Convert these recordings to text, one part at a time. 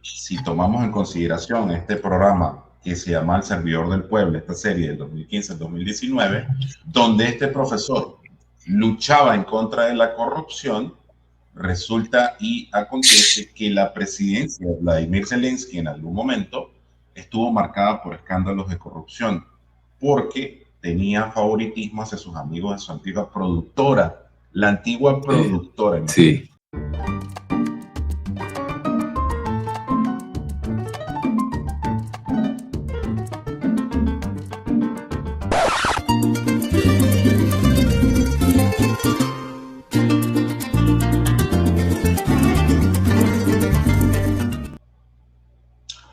si tomamos en consideración este programa que se llama El Servidor del Pueblo, esta serie del 2015 al 2019, donde este profesor luchaba en contra de la corrupción, resulta y acontece que la presidencia de Vladimir Zelensky en algún momento estuvo marcada por escándalos de corrupción, porque tenía favoritismo hacia sus amigos de su antigua productora, la antigua productora, imagínate. Sí.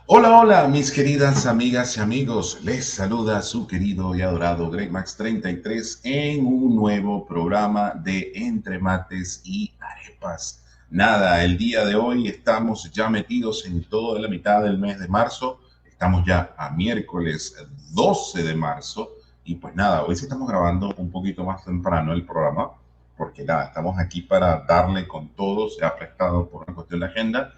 Hola, hola, mis queridas amigas y amigos. Les saluda su querido y adorado GregMax33 en un nuevo programa de Entre Mates y Arepas. Nada, el día de hoy estamos ya metidos en toda la mitad del mes de marzo. Estamos ya a miércoles 12 de marzo. Y pues nada, hoy sí estamos grabando un poquito más temprano el programa, porque nada, estamos aquí para darle con todo. Se ha prestado por una cuestión de agenda.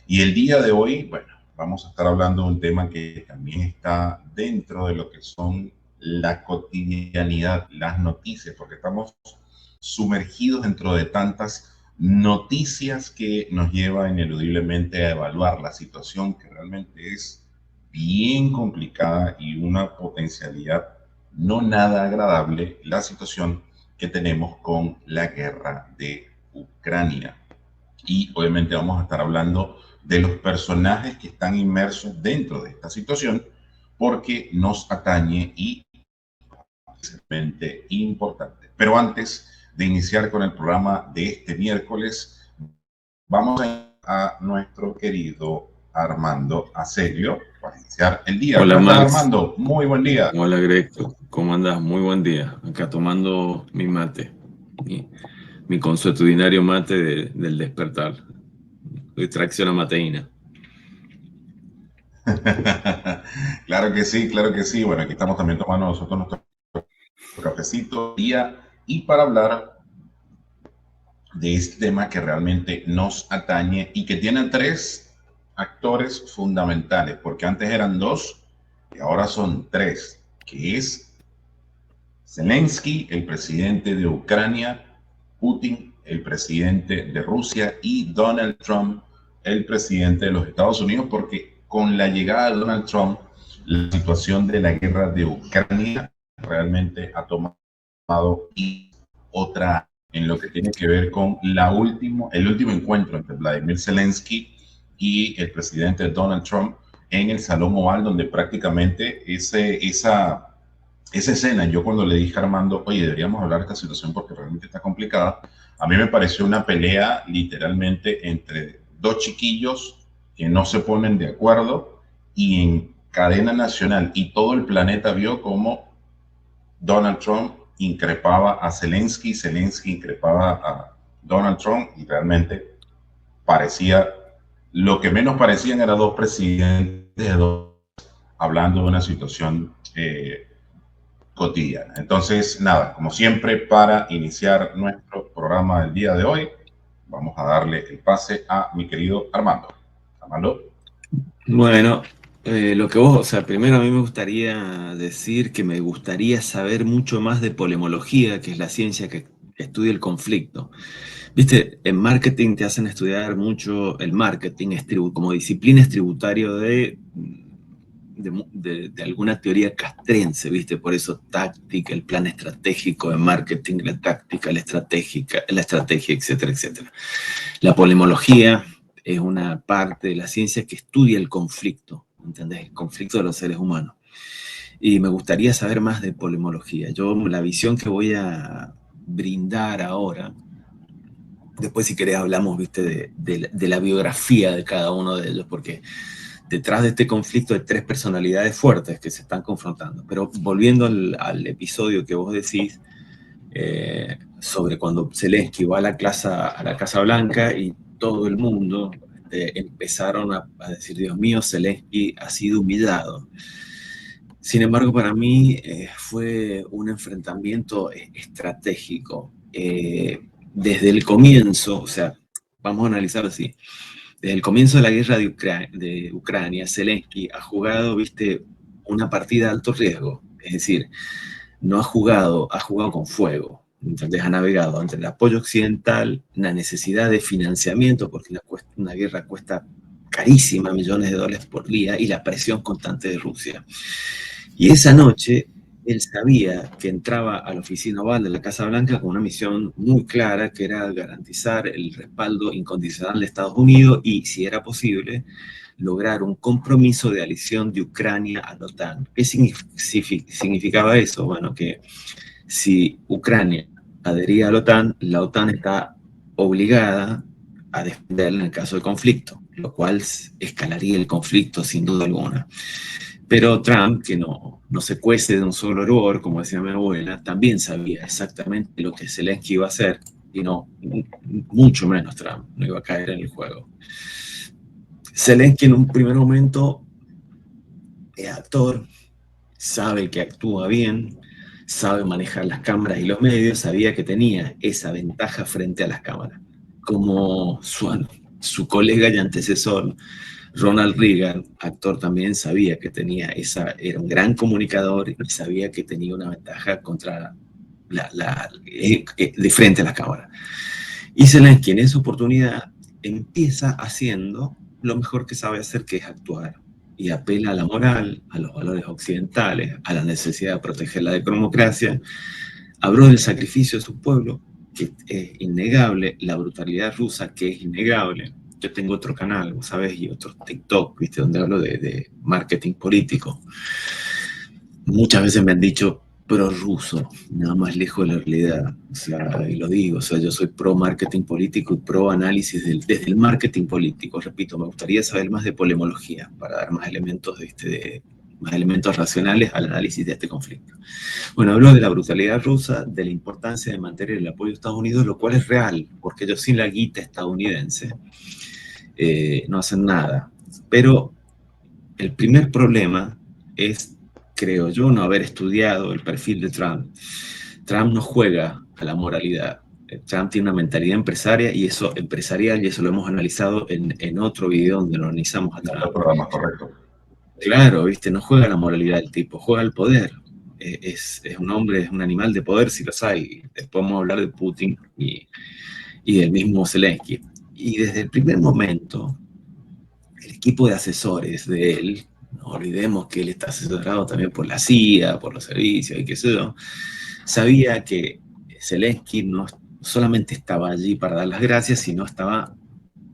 Y el día de hoy, bueno, vamos a estar hablando de un tema que también está dentro de lo que son la cotidianidad, las noticias, porque estamos sumergidos dentro de tantas noticias que nos lleva ineludiblemente a evaluar la situación, que realmente es bien complicada y una potencialidad no nada agradable, la situación que tenemos con la guerra de Ucrania. Y obviamente vamos a estar hablando de los personajes que están inmersos dentro de esta situación, porque nos atañe y es realmente importante. Pero antes de iniciar con el programa de este miércoles, vamos a nuestro querido Armando Aselio para iniciar el día. Hola, ¿Cómo estás, Max. Armando? Muy buen día. Hola, Greg. ¿Cómo andas? Muy buen día. Acá tomando mi mate, mi consuetudinario mate del despertar. Extracción a mateína. Claro que sí, claro que sí. Bueno, aquí estamos también tomando nosotros nuestro cafecito día y para hablar de este tema que realmente nos atañe y que tiene tres actores fundamentales, porque antes eran dos y ahora son tres, que es Zelensky, el presidente de Ucrania, Putin, el presidente de Rusia, y Donald Trump, el presidente de los Estados Unidos, porque con la llegada de Donald Trump, la situación de la guerra de Ucrania realmente ha tomado otra en lo que tiene que ver con el último encuentro entre Vladimir Zelensky y el presidente Donald Trump en el Salón Oval, donde prácticamente esa escena, yo cuando le dije a Armando, oye, deberíamos hablar de esta situación porque realmente está complicada, a mí me pareció una pelea literalmente entre dos chiquillos que no se ponen de acuerdo, y en cadena nacional y todo el planeta vio cómo Donald Trump increpaba a Zelensky, Zelensky increpaba a Donald Trump, y realmente parecía, lo que menos parecían eran dos presidentes hablando de una situación cotidiana. Entonces, nada, como siempre, para iniciar nuestro programa del día de hoy, vamos a darle el pase a mi querido Armando. Armando. Bueno, lo que vos, o sea, primero a mí me gustaría decir que me gustaría saber mucho más de polemología, que es la ciencia que estudia el conflicto. Viste, en marketing te hacen estudiar mucho el marketing como disciplina es tributario de alguna teoría castrense, ¿viste? Por eso táctica, el plan estratégico de marketing, la táctica, la estrategia, etcétera, etcétera. La polemología es una parte de la ciencia que estudia el conflicto, ¿entendés? El conflicto de los seres humanos. Y me gustaría saber más de polemología. Yo, la visión que voy a brindar ahora, después si querés hablamos, ¿viste? De la biografía de cada uno de ellos, porque detrás de este conflicto hay tres personalidades fuertes que se están confrontando. Pero volviendo al episodio que vos decís, sobre cuando Zelensky va a la Casa Blanca y todo el mundo empezaron a decir, Dios mío, Zelensky ha sido humillado. Sin embargo, para mí fue un enfrentamiento estratégico. Desde el comienzo, o sea, vamos a analizar así. desde el comienzo de la guerra de Ucrania, Zelensky ha jugado, viste, una partida de alto riesgo. Es decir, no ha jugado con fuego. Entonces ha navegado entre el apoyo occidental, la necesidad de financiamiento, porque una guerra cuesta carísima, millones de dólares por día, y la presión constante de Rusia. Y esa noche él sabía que entraba a la oficina oval de la Casa Blanca con una misión muy clara, que era garantizar el respaldo incondicional de Estados Unidos y, si era posible, lograr un compromiso de adhesión de Ucrania a la OTAN. ¿Qué significaba eso? Bueno, que si Ucrania adhería a la OTAN está obligada a defenderla en el caso de conflicto, lo cual escalaría el conflicto sin duda alguna. Pero Trump, que no se cuece de un solo hervor, como decía mi abuela, también sabía exactamente lo que Zelensky iba a hacer, y no, mucho menos Trump, no iba a caer en el juego. Zelensky en un primer momento es actor, sabe que actúa bien, sabe manejar las cámaras y los medios, sabía que tenía esa ventaja frente a las cámaras. Como su colega y antecesor, Ronald Reagan, actor, también sabía que era un gran comunicador y sabía que tenía una ventaja contra de frente a la cámara. Y Zelensky en esa oportunidad empieza haciendo lo mejor que sabe hacer, que es actuar. Y apela a la moral, a los valores occidentales, a la necesidad de proteger la democracia. Habló del sacrificio de su pueblo, que es innegable, la brutalidad rusa, que es innegable. Yo tengo otro canal, ¿sabes? Y otro TikTok, ¿viste? Donde hablo de marketing político. Muchas veces me han dicho pro-ruso, nada más lejos de la realidad. O sea, y lo digo, o sea, yo soy pro-marketing político y pro-análisis desde el marketing político. Repito, me gustaría saber más de polemología para dar más elementos, más elementos racionales al análisis de este conflicto. Bueno, hablo de la brutalidad rusa, de la importancia de mantener el apoyo de Estados Unidos, lo cual es real, porque ellos sin la guita estadounidense no hacen nada. Pero el primer problema es, creo yo, no haber estudiado el perfil de Trump. Trump no juega a la moralidad. Trump tiene una mentalidad empresarial, y eso lo hemos analizado en otro video donde lo analizamos a Trump. Programa, correcto. Claro, ¿viste? No juega la moralidad del tipo, juega el poder. Es un hombre, es un animal de poder, si los hay. Después vamos a hablar de Putin y del mismo Zelensky. Y desde el primer momento, el equipo de asesores de él, no olvidemos que él está asesorado también por la CIA, por los servicios y qué sé yo, sabía que Zelensky no solamente estaba allí para dar las gracias, sino estaba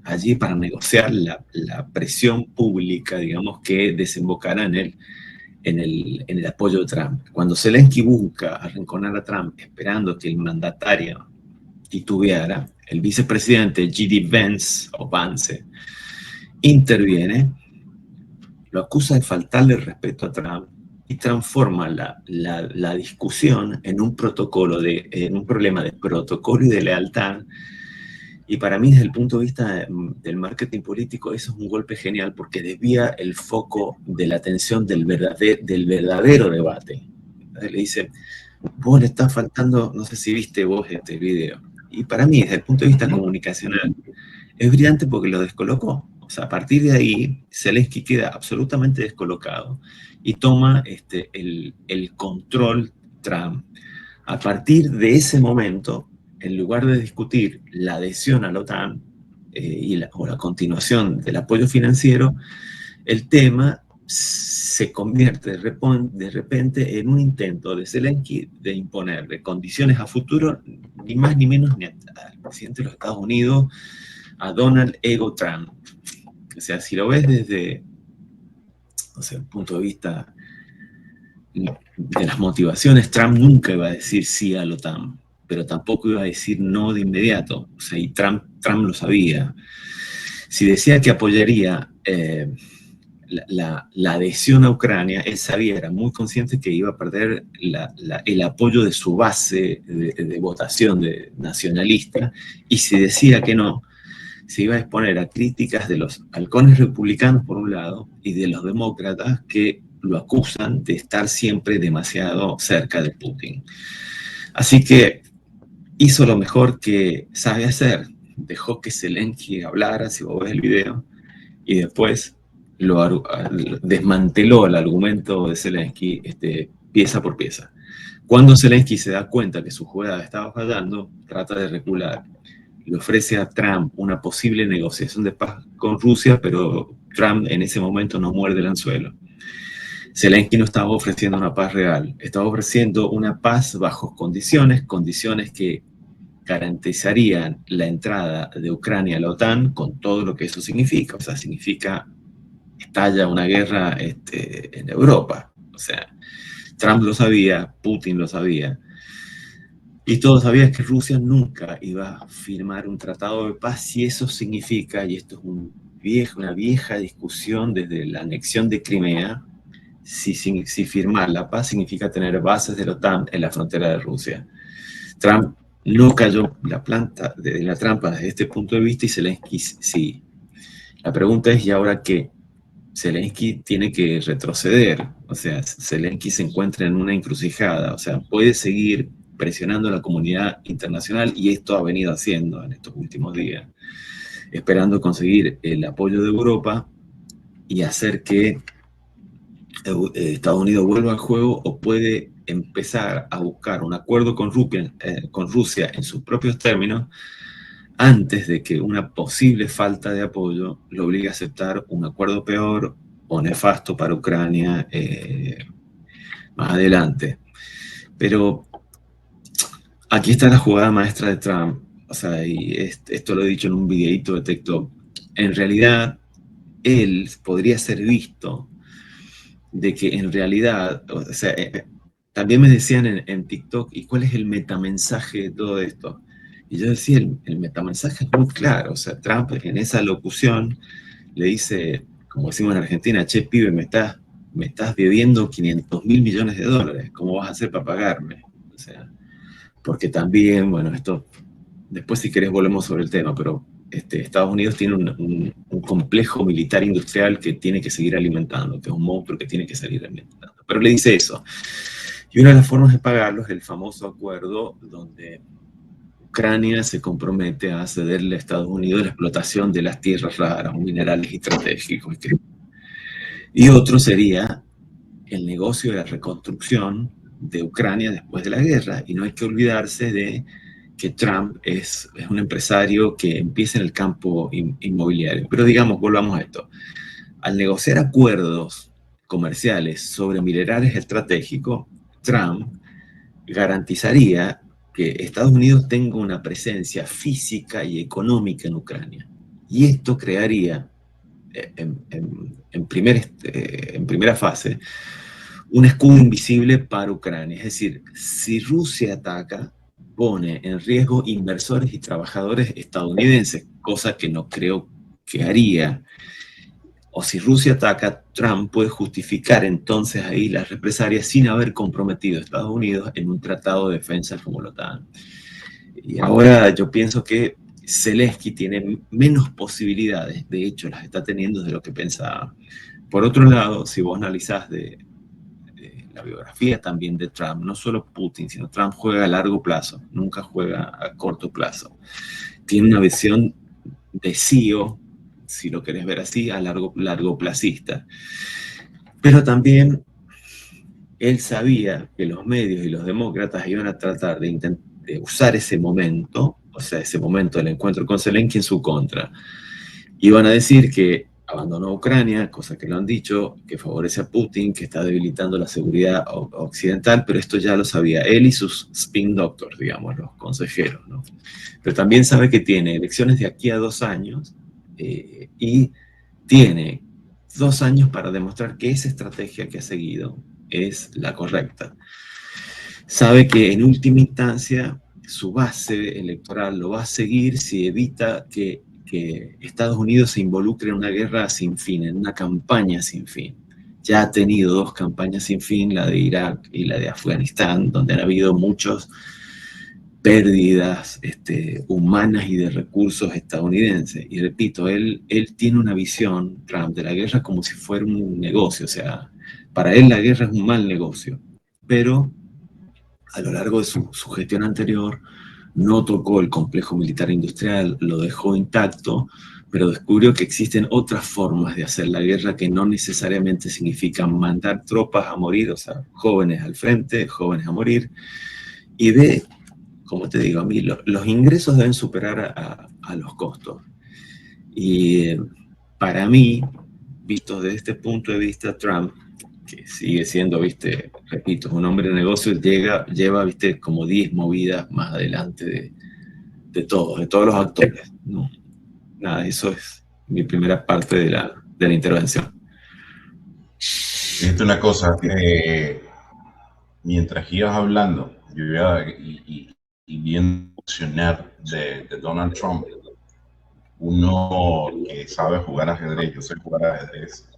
allí para negociar la presión pública, digamos, que desembocara en el apoyo de Trump. Cuando Zelensky busca arrinconar a Trump esperando que el mandatario titubeara, el vicepresidente J.D. Vance interviene, lo acusa de faltarle respeto a Trump y transforma la discusión en un problema de protocolo y de lealtad. Y para mí, desde el punto de vista del marketing político, eso es un golpe genial, porque desvía el foco de la atención del verdadero debate. Entonces le dice, vos le estás faltando, no sé si viste vos este video. Y para mí, desde el punto de vista comunicacional, es brillante porque lo descolocó. O sea, a partir de ahí, Zelensky queda absolutamente descolocado y toma el control Trump. A partir de ese momento, en lugar de discutir la adhesión a la OTAN o la continuación del apoyo financiero, el tema se convierte de repente en un intento de Zelensky de imponerle condiciones a futuro, ni más ni menos ni al presidente de los Estados Unidos, a Donald Ego Trump. O sea, si lo ves desde, o sea, el punto de vista de las motivaciones, Trump nunca iba a decir sí a la OTAN, pero tampoco iba a decir no de inmediato. O sea, y Trump lo sabía. Si decía que apoyaría la adhesión a Ucrania, él sabía, era muy consciente que iba a perder el apoyo de su base de votación de nacionalista, y si decía que no, se iba a exponer a críticas de los halcones republicanos por un lado y de los demócratas que lo acusan de estar siempre demasiado cerca de Putin. Así que hizo lo mejor que sabe hacer, dejó que Zelensky hablara, si vos ves el video, y después desmanteló el argumento de Zelensky pieza por pieza. Cuando Zelensky se da cuenta que su jugada estaba fallando, trata de recular. Le ofrece a Trump una posible negociación de paz con Rusia, pero Trump en ese momento no muerde el anzuelo. Zelensky no estaba ofreciendo una paz real, estaba ofreciendo una paz bajo condiciones que garantizarían la entrada de Ucrania a la OTAN con todo lo que eso significa. O sea, significa estalla una guerra en Europa. O sea, Trump lo sabía, Putin lo sabía, y todos sabían que Rusia nunca iba a firmar un tratado de paz si eso significa, y esto es una vieja discusión desde la anexión de Crimea, si firmar la paz significa tener bases de la OTAN en la frontera de Rusia. Trump no cayó de la trampa desde este punto de vista y Zelensky sí. La pregunta es, ¿y ahora qué? Zelensky tiene que retroceder, o sea, Zelensky se encuentra en una encrucijada, o sea, puede seguir presionando a la comunidad internacional, y esto ha venido haciendo en estos últimos días, esperando conseguir el apoyo de Europa y hacer que Estados Unidos vuelva al juego, o puede empezar a buscar un acuerdo con Rusia en sus propios términos, antes de que una posible falta de apoyo lo obligue a aceptar un acuerdo peor o nefasto para Ucrania más adelante. Pero aquí está la jugada maestra de Trump, o sea, y esto lo he dicho en un videito de TikTok. En realidad, él podría ser visto de que en realidad, o sea, también me decían en TikTok, ¿y cuál es el metamensaje de todo esto? Y yo decía, el metamensaje es muy claro, o sea, Trump en esa locución le dice, como decimos en Argentina, che, pibe, me estás debiendo 500.000 millones de dólares, ¿cómo vas a hacer para pagarme? O sea, porque también, bueno, esto, después si querés volvemos sobre el tema, pero Estados Unidos tiene un complejo militar industrial que tiene que seguir alimentando, que es un monstruo que tiene que seguir alimentando. Pero le dice eso. Y una de las formas de pagarlo es el famoso acuerdo donde Ucrania se compromete a cederle a Estados Unidos la explotación de las tierras raras o minerales estratégicos. Y otro sería el negocio de la reconstrucción de Ucrania después de la guerra. Y no hay que olvidarse de que Trump es un empresario que empieza en el campo inmobiliario. Pero digamos, volvamos a esto. Al negociar acuerdos comerciales sobre minerales estratégicos, Trump garantizaría que Estados Unidos tenga una presencia física y económica en Ucrania. Y esto crearía, en primera fase, un escudo invisible para Ucrania. Es decir, si Rusia ataca, pone en riesgo inversores y trabajadores estadounidenses, cosa que no creo que haría. O si Rusia ataca, Trump puede justificar entonces ahí las represalias sin haber comprometido a Estados Unidos en un tratado de defensa como la OTAN. Y ahora yo pienso que Zelensky tiene menos posibilidades, de hecho las está teniendo de lo que pensaba. Por otro lado, si vos analizás de la biografía también de Trump, no solo Putin, sino Trump juega a largo plazo, nunca juega a corto plazo. Tiene una visión de CEO, si lo querés ver así, a largo placista. Pero también él sabía que los medios y los demócratas iban a tratar de usar ese momento, o sea, ese momento del encuentro con Zelensky en su contra. Iban a decir que abandonó Ucrania, cosa que lo han dicho, que favorece a Putin, que está debilitando la seguridad occidental, pero esto ya lo sabía él y sus spin doctors, digamos, los consejeros, ¿no? Pero también sabe que tiene elecciones de aquí a 2 años y tiene 2 años para demostrar que esa estrategia que ha seguido es la correcta. Sabe que en última instancia su base electoral lo va a seguir si evita que Estados Unidos se involucre en una guerra sin fin, en una campaña sin fin. Ya ha tenido 2 campañas sin fin, la de Irak y la de Afganistán, donde han habido muchas pérdidas humanas y de recursos estadounidenses. Y repito, él tiene una visión, Trump, de la guerra como si fuera un negocio. O sea, para él la guerra es un mal negocio. Pero a lo largo de su gestión anterior no tocó el complejo militar industrial, lo dejó intacto, pero descubrió que existen otras formas de hacer la guerra que no necesariamente significan mandar tropas a morir, o sea, jóvenes al frente, jóvenes a morir, y ve, como te digo a mí, los ingresos deben superar a los costos. Y para mí, visto desde este punto de vista, Trump, que sigue siendo, viste, repito, un hombre de negocios, lleva, viste, como 10 movidas más adelante de todos los actores, ¿no? Nada, eso es mi primera parte de la intervención. Fíjate una cosa, mientras ibas hablando, yo iba y viendo accionar de Donald Trump, uno que sabe jugar ajedrez, yo sé jugar ajedrez,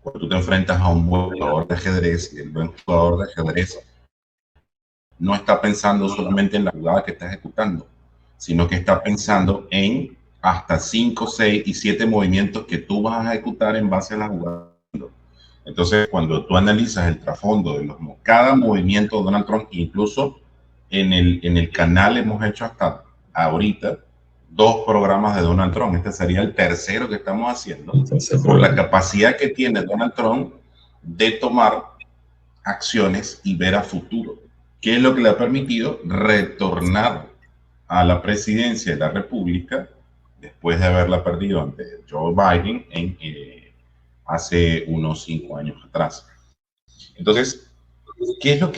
cuando tú te enfrentas a un buen jugador de ajedrez, y el buen jugador de ajedrez no está pensando solamente en la jugada que está ejecutando, sino que está pensando en hasta 5, 6 y 7 movimientos que tú vas a ejecutar en base a la jugada. Entonces, cuando tú analizas el trasfondo de cada movimiento de Donald Trump, incluso en el canal hemos hecho hasta ahorita 2 programas de Donald Trump. Este sería el tercero que estamos haciendo, por la capacidad que tiene Donald Trump de tomar acciones y ver a futuro, que es lo que le ha permitido retornar a la presidencia de la República después de haberla perdido ante Joe Biden hace unos 5 años atrás. Entonces, ¿qué es lo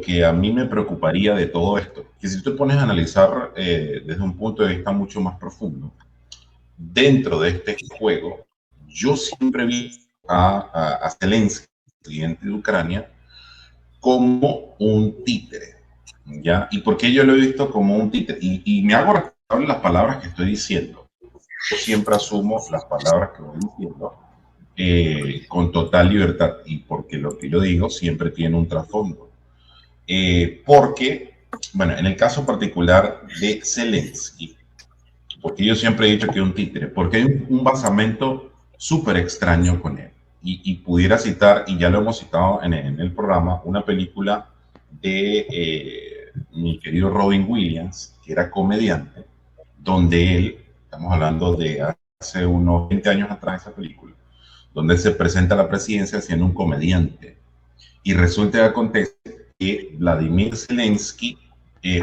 que a mí me preocuparía de todo esto? Que si tú te pones a analizar desde un punto de vista mucho más profundo, dentro de este juego, yo siempre vi a Zelensky, presidente de Ucrania, como un títere, ¿ya? ¿Y por qué yo lo he visto como un títere? Y me hago responsable de las palabras que estoy diciendo. Yo siempre asumo las palabras que voy diciendo con total libertad y porque lo que yo digo siempre tiene un trasfondo. Porque, bueno, en el caso particular de Zelensky, porque yo siempre he dicho que es un títere, porque hay un basamento súper extraño con él. Y pudiera citar, y ya lo hemos citado en el programa, una película de mi querido Robin Williams, que era comediante, donde él, estamos hablando de hace unos 20 años atrás esa película, donde él se presenta a la presidencia siendo un comediante. Y resulta que acontece que Vladimir Zelensky,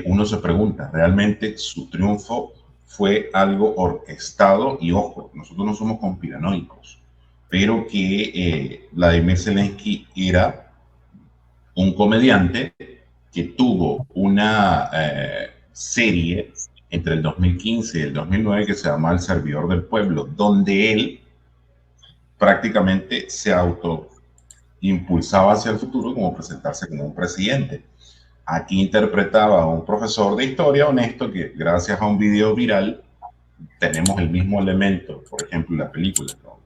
uno se pregunta, ¿realmente su triunfo fue algo orquestado? Y ojo, nosotros no somos conspiranoicos, pero que Vladimir Zelensky era un comediante que tuvo una serie entre el 2015 y el 2009 que se llama El Servidor del Pueblo, donde él prácticamente se auto impulsaba hacia el futuro como presentarse como un presidente. Aquí interpretaba a un profesor de historia honesto que gracias a un video viral tenemos el mismo elemento, por ejemplo, en la película, ¿no?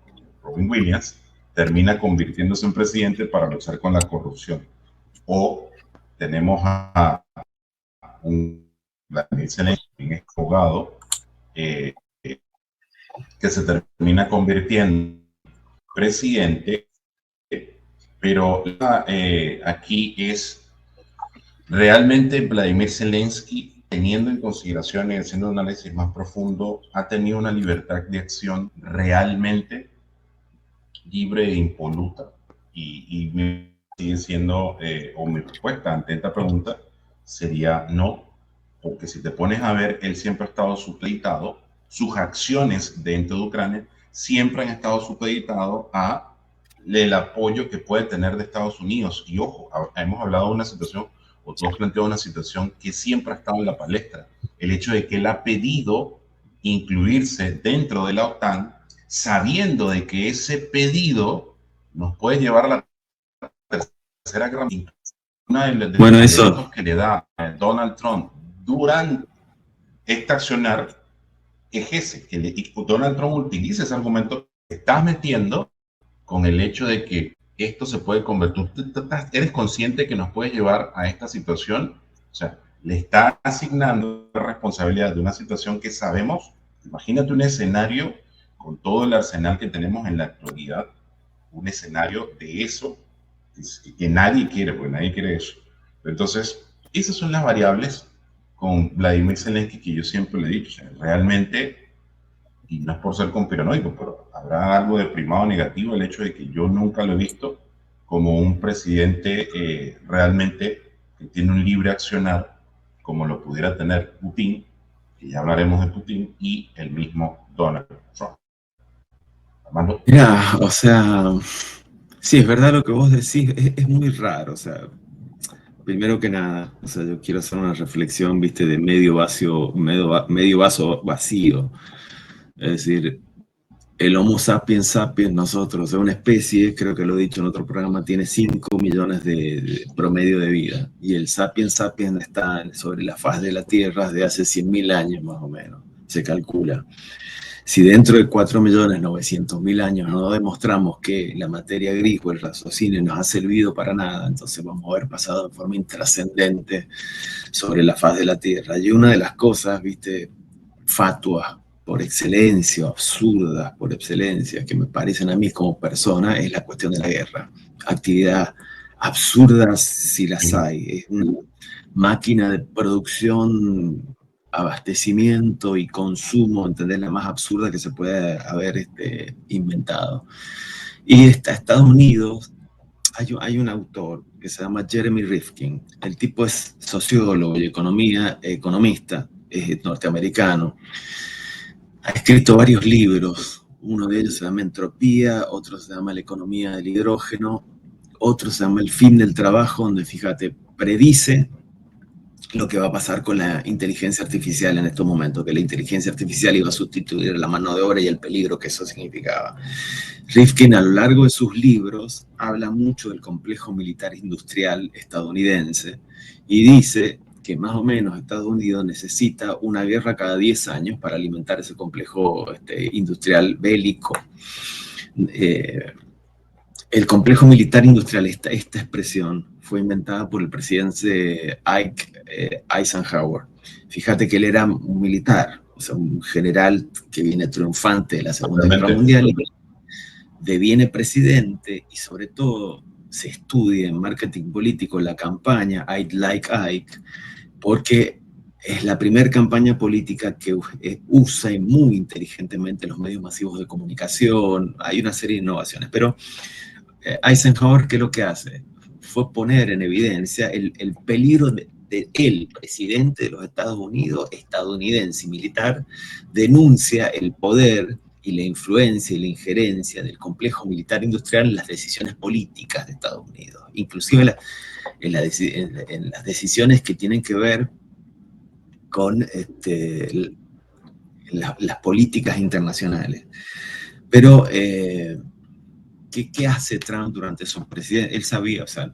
Robin Williams termina convirtiéndose en presidente para luchar con la corrupción. O tenemos a un abogado que se termina convirtiendo en presidente, pero aquí es realmente Vladimir Zelensky, teniendo en consideración y haciendo un análisis más profundo, ha tenido una libertad de acción realmente libre e impoluta. Y sigue siendo, o mi respuesta ante esta pregunta sería no, porque si te pones a ver, él siempre ha estado supeditado, sus acciones dentro de Ucrania siempre han estado supeditado a el apoyo que puede tener de Estados Unidos. Y ojo, hemos hablado de una situación, o todos planteado una situación que siempre ha estado en la palestra. El hecho de que él ha pedido incluirse dentro de la OTAN, sabiendo de que ese pedido nos puede llevar a la tercera guerra mundial. Uno de los elementos que le da a Donald Trump durante este accionar es ese, que Donald Trump utiliza ese argumento que estás metiendo con el hecho de que esto se puede convertir, eres consciente que nos puede llevar a esta situación, o sea, le está asignando la responsabilidad de una situación que sabemos. Imagínate un escenario con todo el arsenal que tenemos en la actualidad, un escenario de eso que nadie quiere, porque nadie quiere eso. Entonces, esas son las variables con Vladimir Zelensky, que yo siempre le he dicho, o sea, realmente, y no es por ser conspiranoico, pero habrá algo de primado negativo el hecho de que yo nunca lo he visto como un presidente realmente que tiene un libre accionar, como lo pudiera tener Putin, que ya hablaremos de Putin, y el mismo Donald Trump. Armando. Mira, o sea, sí, es verdad lo que vos decís, es muy raro, o sea, primero que nada, o sea, yo quiero hacer una reflexión, viste, de medio vaso vacío. Es decir, el Homo sapiens sapiens, nosotros, es una especie, creo que lo he dicho en otro programa, tiene 5 millones de promedio de vida. Y el sapiens sapiens está sobre la faz de la Tierra desde hace 100.000 años más o menos, se calcula. Si dentro de 4.900.000 años no demostramos que la materia gris o el raciocinio nos ha servido para nada, entonces vamos a haber pasado de forma intrascendente sobre la faz de la Tierra. Y una de las cosas, viste, fatuas por excelencia, absurdas por excelencia, que me parecen a mí como persona, es la cuestión de la guerra. Actividad absurda si las hay. Es una máquina de producción, abastecimiento y consumo, ¿entendés? La más absurda que se puede haber inventado. Y Estados Unidos, hay un autor que se llama Jeremy Rifkin. El tipo es sociólogo y economista, es norteamericano. Ha escrito varios libros. Uno de ellos se llama Entropía, otro se llama La economía del hidrógeno, otro se llama El fin del trabajo, donde, fíjate, predice lo que va a pasar con la inteligencia artificial en estos momentos, que la inteligencia artificial iba a sustituir a la mano de obra y el peligro que eso significaba. Rifkin, a lo largo de sus libros, habla mucho del complejo militar industrial estadounidense y dice que más o menos Estados Unidos necesita una guerra cada 10 años para alimentar ese complejo industrial bélico. El complejo militar industrial, esta expresión, fue inventada por el presidente Eisenhower. Fíjate que él era un militar, o sea, un general que viene triunfante de la Segunda Guerra Mundial, y deviene presidente, y sobre todo se estudia en marketing político la campaña I'd Like Ike, porque es la primera campaña política que usa y muy inteligentemente los medios masivos de comunicación. Hay una serie de innovaciones, pero Eisenhower, ¿qué es lo que hace? Fue poner en evidencia el peligro de el presidente de los Estados Unidos, estadounidense y militar, denuncia el poder y la influencia y la injerencia del complejo militar industrial en las decisiones políticas de Estados Unidos, inclusive en las decisiones que tienen que ver con las políticas internacionales. Pero ¿qué hace Trump durante su presidencia? Él sabía, o sea,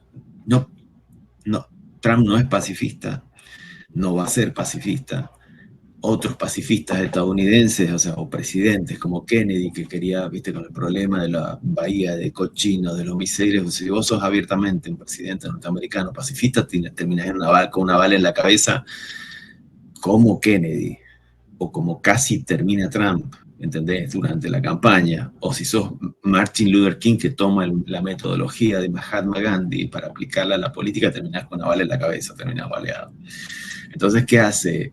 Trump no es pacifista, no va a ser pacifista. Otros pacifistas estadounidenses, o sea, o presidentes como Kennedy, que quería, viste, con el problema de la bahía de cochinos, de los misiles, si vos sos abiertamente un presidente norteamericano pacifista, terminás con una bala en la cabeza, como Kennedy, o como casi termina Trump, ¿entendés? Durante la campaña, o si sos Martin Luther King, que toma la metodología de Mahatma Gandhi para aplicarla a la política, terminás con una bala en la cabeza, terminás baleado. Entonces, ¿qué hace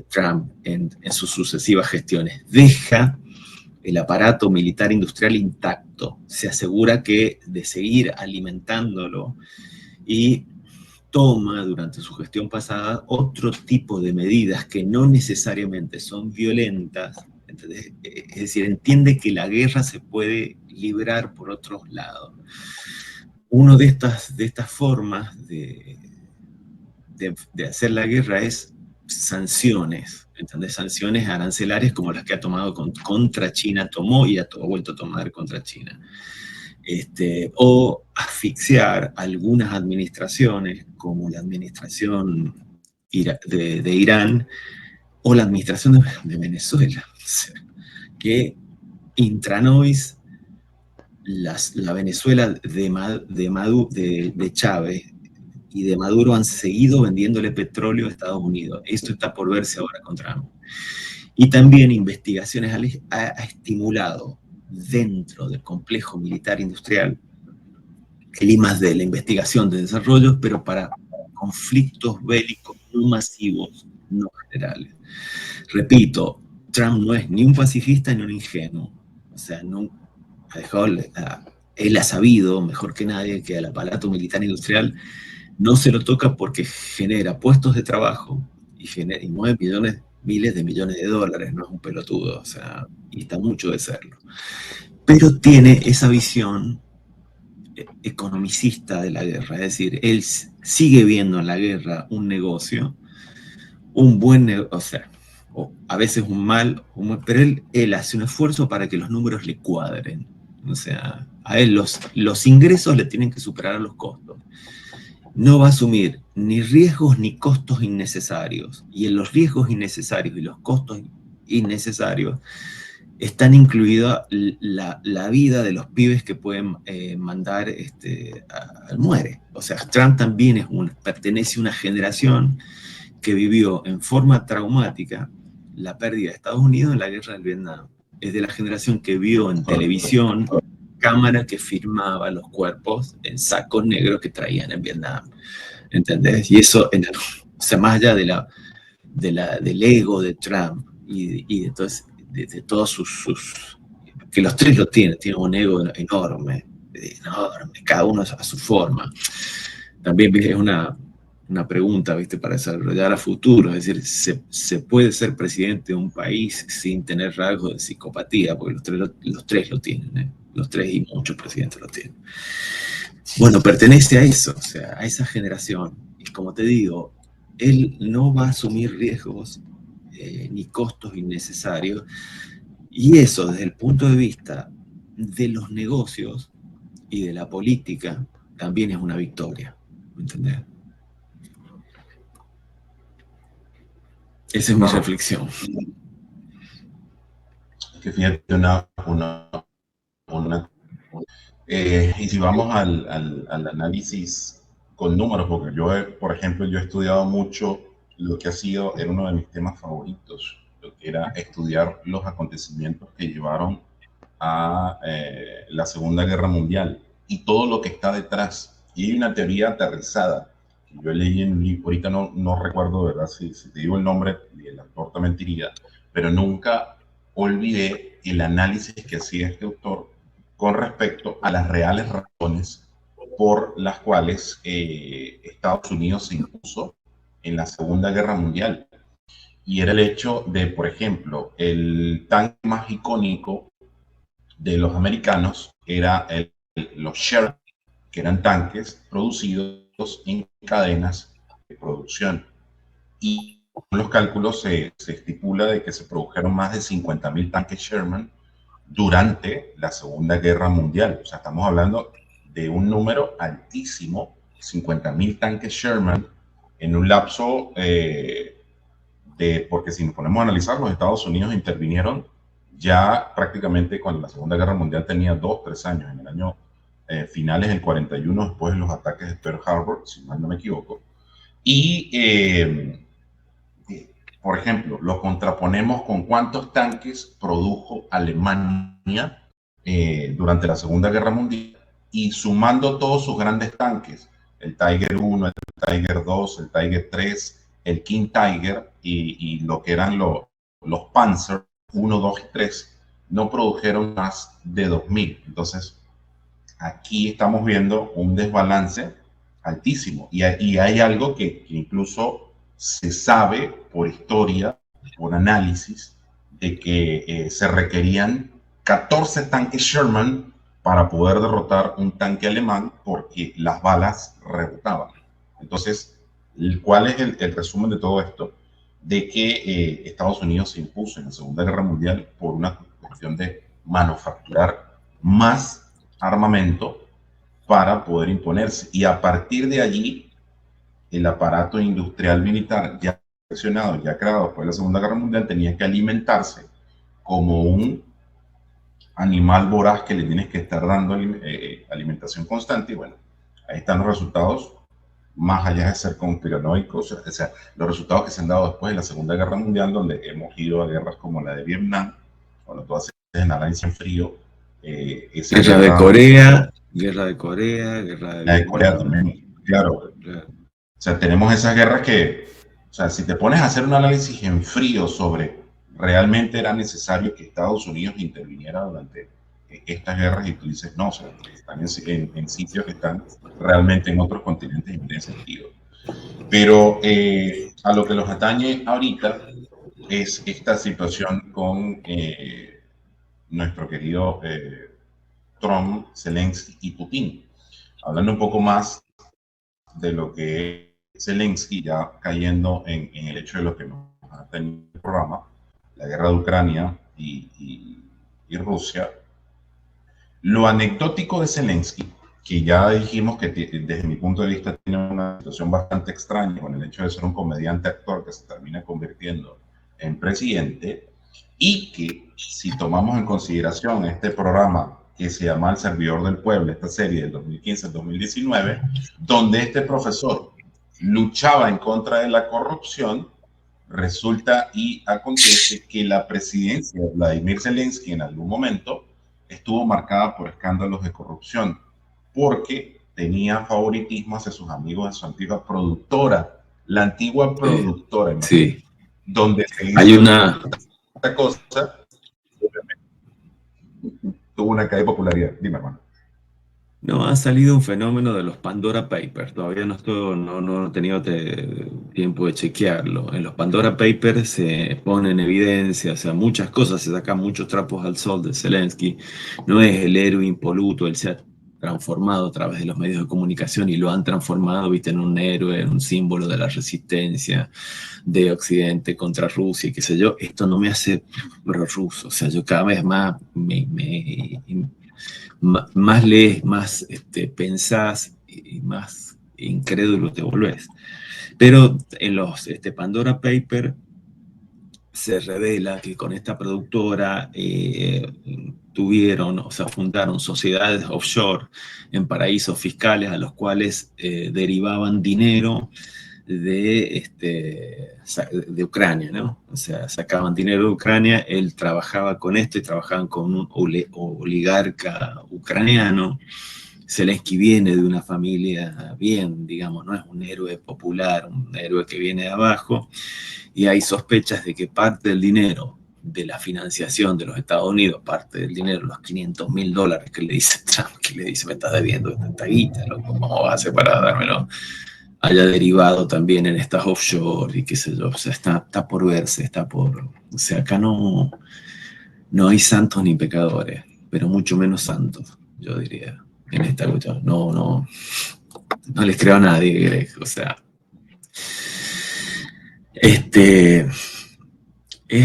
Trump en sus sucesivas gestiones? Deja el aparato militar industrial intacto, se asegura de seguir alimentándolo, y toma durante su gestión pasada otro tipo de medidas que no necesariamente son violentas. ¿Entendés? Es decir, entiende que la guerra se puede librar por otros lados. Una de estas formas de hacer la guerra es sanciones, ¿entendés? Sanciones arancelarias como las que ha tomado contra China, tomó y ha vuelto a tomar contra China. O asfixiar algunas administraciones, como la administración de Irán o la administración de Venezuela, que intranois la Venezuela de Chávez y de Maduro han seguido vendiéndole petróleo a Estados Unidos. Esto está por verse ahora con Trump. Y también investigaciones ha estimulado dentro del complejo militar industrial el I+D, la investigación de desarrollo, pero para conflictos bélicos muy masivos, no generales. Repito, Trump no es ni un pacifista ni un ingenuo. O sea, no, él ha sabido, mejor que nadie, que al aparato militar industrial no se lo toca porque genera puestos de trabajo y mueve miles de millones de dólares, no es un pelotudo, o sea, y está mucho de serlo. Pero tiene esa visión economicista de la guerra, es decir, él sigue viendo en la guerra un negocio, un buen negocio, o sea, a veces pero él hace un esfuerzo para que los números le cuadren. O sea, a él los ingresos le tienen que superar a los costos. No va a asumir ni riesgos ni costos innecesarios. Y en los riesgos innecesarios y los costos innecesarios están incluida la vida de los pibes que pueden mandar al muere. O sea, Trump también pertenece a una generación que vivió en forma traumática la pérdida de Estados Unidos en la guerra del Vietnam. Es de la generación que vio en televisión cámara que firmaba los cuerpos en sacos negros que traían en Vietnam. ¿Entendés? Y eso, o sea, más allá del ego de Trump y de todos sus que los tres lo tienen un ego enorme, cada uno a su forma. También es una pregunta, ¿viste? Para desarrollar a futuro, es decir, ¿se puede ser presidente de un país sin tener rasgos de psicopatía? Porque los tres lo tienen, ¿eh? Los tres y muchos presidentes lo tienen. Bueno, pertenece a eso, o sea, a esa generación. Y como te digo, él no va a asumir riesgos ni costos innecesarios. Y eso, desde el punto de vista de los negocios y de la política, también es una victoria. ¿Me entendés? Esa es mi reflexión. Que fíjate y si vamos al análisis con números, porque por ejemplo, yo he estudiado mucho lo que era uno de mis temas favoritos, lo que era estudiar los acontecimientos que llevaron a la Segunda Guerra Mundial y todo lo que está detrás. Y hay una teoría aterrizada que yo leí en un libro, ahorita no recuerdo, ¿verdad? Si te digo el nombre, el autor te mentiría, pero nunca olvidé el análisis que hacía este autor con respecto a las reales razones por las cuales Estados Unidos se impuso en la Segunda Guerra Mundial. Y era el hecho de, por ejemplo, el tanque más icónico de los americanos era los Sherman, que eran tanques producidos en cadenas de producción. Y en los cálculos se estipula de que se produjeron más de 50.000 tanques Sherman durante la Segunda Guerra Mundial. O sea, estamos hablando de un número altísimo, 50.000 tanques Sherman en un lapso porque si nos ponemos a analizar, los Estados Unidos intervinieron ya prácticamente cuando la Segunda Guerra Mundial tenía 2-3 años, en el año finales del 41, después de los ataques de Pearl Harbor, si mal no me equivoco. Y, por ejemplo, lo contraponemos con cuántos tanques produjo Alemania durante la Segunda Guerra Mundial y sumando todos sus grandes tanques, el Tiger 1, el Tiger 2, el Tiger 3, el King Tiger y lo que eran los Panzer 1, 2 y 3, no produjeron más de 2.000. Entonces, aquí estamos viendo un desbalance altísimo. Y hay algo que incluso se sabe por historia, por análisis, de que se requerían 14 tanques Sherman para poder derrotar un tanque alemán porque las balas rebotaban. Entonces, ¿cuál es el resumen de todo esto? De que Estados Unidos se impuso en la Segunda Guerra Mundial por una cuestión de manufacturar más armamento para poder imponerse. Y a partir de allí, el aparato industrial militar ya perfeccionado, ya creado después de la Segunda Guerra Mundial, tenía que alimentarse como un animal voraz que le tienes que estar dando alimentación constante. Y bueno, ahí están los resultados, más allá de ser conspiranoicos, o sea, los resultados que se han dado después de la Segunda Guerra Mundial, donde hemos ido a guerras como la de Vietnam, cuando tú haces análisis en frío. Guerra de Corea, guerra de Corea, guerra de Corea también, claro. O sea, tenemos esas guerras que O sea, si te pones a hacer un análisis en frío sobre realmente era necesario que Estados Unidos interviniera durante estas guerras y tú dices, no, o sea, están en sitios que están realmente en otros continentes y no tiene sentido. Pero a lo que los atañe ahorita es esta situación con nuestro querido Trump, Zelensky y Putin. Hablando un poco más de lo que es Zelensky, ya cayendo en el hecho de lo que nos ha tenido el programa, la guerra de Ucrania y Rusia. Lo anecdótico de Zelensky, que ya dijimos que desde mi punto de vista tiene una situación bastante extraña con el hecho de ser un comediante actor que se termina convirtiendo en presidente, y que si tomamos en consideración este programa que se llama El Servidor del Pueblo, esta serie del 2015 al 2019, donde este profesor luchaba en contra de la corrupción, resulta y acontece que la presidencia de Vladimir Zelensky en algún momento estuvo marcada por escándalos de corrupción, porque tenía favoritismo hacia sus amigos de su antigua productora, la antigua productora, sí. donde se hizo hay una cosa, tuvo una caída de popularidad. Dime, hermano. No, ha salido un fenómeno de los Pandora Papers. Todavía no he tenido tiempo de chequearlo. En los Pandora Papers se pone en evidencia, o sea, muchas cosas, se sacan muchos trapos al sol de Zelensky. No es el héroe impoluto, él se ha transformado a través de los medios de comunicación y lo han transformado, viste, en un héroe, en un símbolo de la resistencia de Occidente contra Rusia y qué sé yo. Esto no me hace prorruso, o sea, yo cada vez más más lees, más pensás y más incrédulo te volvés. Pero en los Pandora Papers se revela que con esta productora fundaron sociedades offshore en paraísos fiscales a los cuales derivaban dinero de Ucrania, ¿no? O sea, sacaban dinero de Ucrania, él trabajaba con esto y trabajaban con un oligarca ucraniano. Zelensky viene de una familia bien, digamos, no es un héroe popular, un héroe que viene de abajo, y hay sospechas de que parte del dinero de la financiación de los Estados Unidos, parte del dinero, los $500.000 que le dice Trump, que le dice, me estás debiendo esta guita, ¿cómo vas a hacer para dármelo? Haya derivado también en estas offshore y qué sé yo, o sea, está por verse, o sea, acá no hay santos ni pecadores, pero mucho menos santos, yo diría, en esta lucha. No les creo a nadie, Greg, o sea,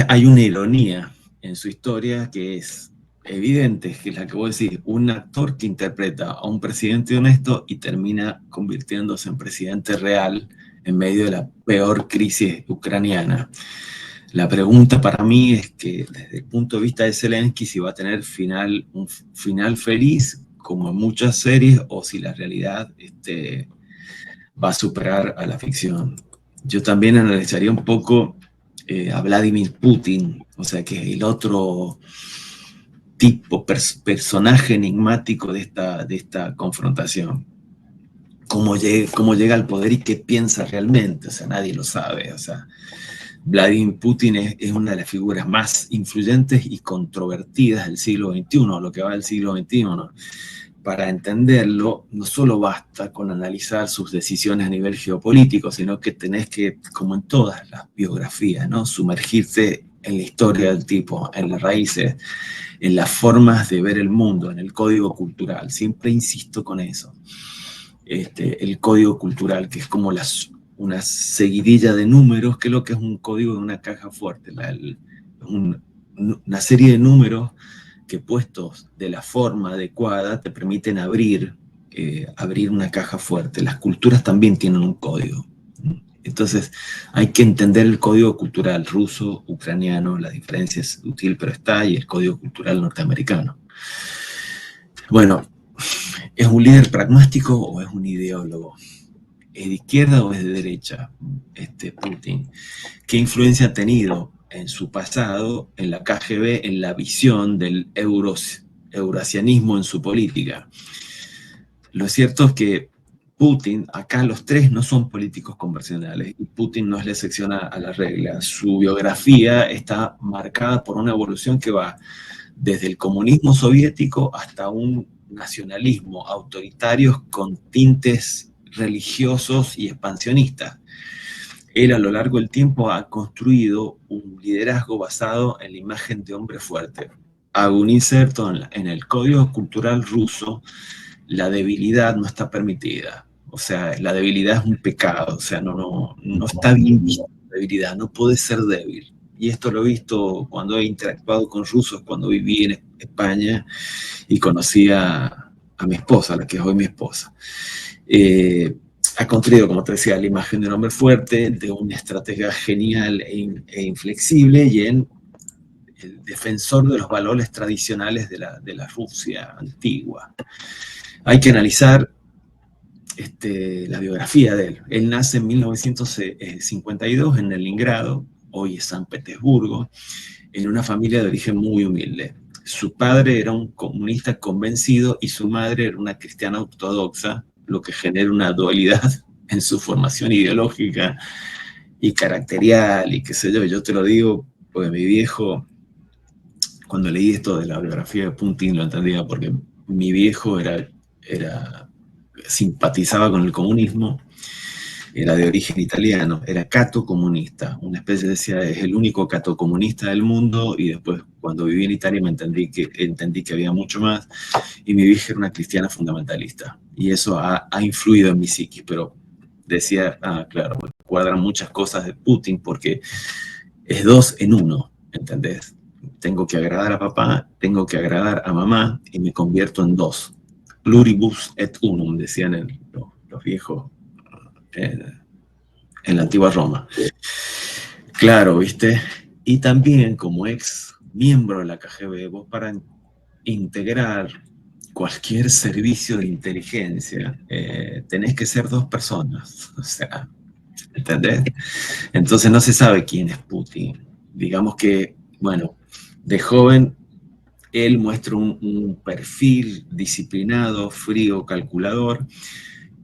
hay una ironía en su historia que es evidente, que es la que vos decís, un actor que interpreta a un presidente honesto y termina convirtiéndose en presidente real en medio de la peor crisis ucraniana. La pregunta para mí es que desde el punto de vista de Zelensky, si va a tener un final feliz, como en muchas series, o si la realidad va a superar a la ficción. Yo también analizaría un poco a Vladimir Putin, o sea, que es el otro tipo, personaje enigmático de esta confrontación. Cómo llega al poder y qué piensa realmente, o sea, nadie lo sabe, o sea, Vladimir Putin es una de las figuras más influyentes y controvertidas del siglo XXI, lo que va del siglo XXI, ¿no? Para entenderlo, no solo basta con analizar sus decisiones a nivel geopolítico, sino que tenés que, como en todas las biografías, ¿no? Sumergirse en la historia del tipo, en las raíces, en las formas de ver el mundo, en el código cultural. Siempre insisto con eso. El código cultural, que es como una seguidilla de números, que es lo que es un código de una caja fuerte, una serie de números que puestos de la forma adecuada te permiten abrir una caja fuerte. Las culturas también tienen un código. Entonces hay que entender el código cultural ruso, ucraniano, la diferencia es sutil pero está, y el código cultural norteamericano. Bueno, ¿es un líder pragmático o es un ideólogo? ¿Es de izquierda o es de derecha Putin? ¿Qué influencia ha tenido en su pasado, en la KGB, en la visión del eurasianismo en su política? Lo cierto es que Putin, acá los tres no son políticos convencionales y Putin no es la excepción a la regla. Su biografía está marcada por una evolución que va desde el comunismo soviético hasta un nacionalismo autoritario con tintes religiosos y expansionistas. Él a lo largo del tiempo ha construido un liderazgo basado en la imagen de hombre fuerte. Hago un inserto en el código cultural ruso, la debilidad no está permitida. O sea, la debilidad es un pecado, o sea, no está bien vista la debilidad, no puede ser débil. Y esto lo he visto cuando he interactuado con rusos, cuando viví en España y conocí a mi esposa, la que es hoy mi esposa. Ha construido, como te decía, la imagen de un hombre fuerte, de una estratega genial e inflexible y en el defensor de los valores tradicionales de la Rusia antigua. Hay que analizar la biografía de él. Él nace en 1952 en Leningrado, hoy es San Petersburgo, en una familia de origen muy humilde. Su padre era un comunista convencido y su madre era una cristiana ortodoxa, lo que genera una dualidad en su formación ideológica y caracterial y qué sé yo. Yo te lo digo porque mi viejo, cuando leí esto de la biografía de Putin, lo entendía porque mi viejo simpatizaba con el comunismo, era de origen italiano, era cato comunista, una especie, decía, es el único cato comunista del mundo, y después cuando viví en Italia entendí que había mucho más, y mi vieja era una cristiana fundamentalista, y eso ha influido en mi psiquis, pero decía, claro, me cuadran muchas cosas de Putin porque es dos en uno, ¿entendés? Tengo que agradar a papá, tengo que agradar a mamá, y me convierto en dos. Pluribus et unum, decían los viejos en la antigua Roma. Claro, ¿viste? Y también como ex miembro de la KGB, vos para integrar cualquier servicio de inteligencia tenés que ser dos personas, o sea, ¿entendés? Entonces no se sabe quién es Putin. Digamos que, bueno, de joven él muestra un perfil disciplinado, frío, calculador,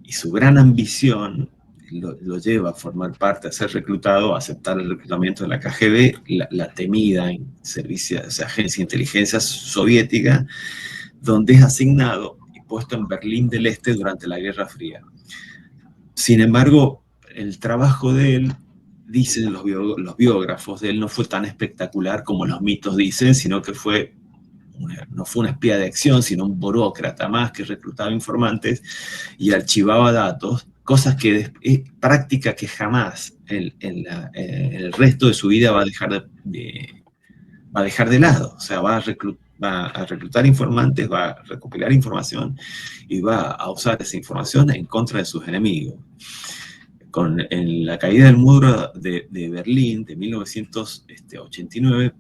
y su gran ambición lo lleva a formar parte, a ser reclutado, a aceptar el reclutamiento de la KGB, la temida servicio, o sea, agencia de inteligencia soviética, donde es asignado y puesto en Berlín del Este durante la Guerra Fría. Sin embargo, el trabajo de él, dicen los biógrafos de él, no fue tan espectacular como los mitos dicen, sino que no fue un espía de acción, sino un burócrata más que reclutaba informantes y archivaba datos, cosas que es práctica que jamás en el resto de su vida va a dejar de lado. O sea, va a reclutar informantes, va a recopilar información y va a usar esa información en contra de sus enemigos. En la caída del muro de Berlín de 1989,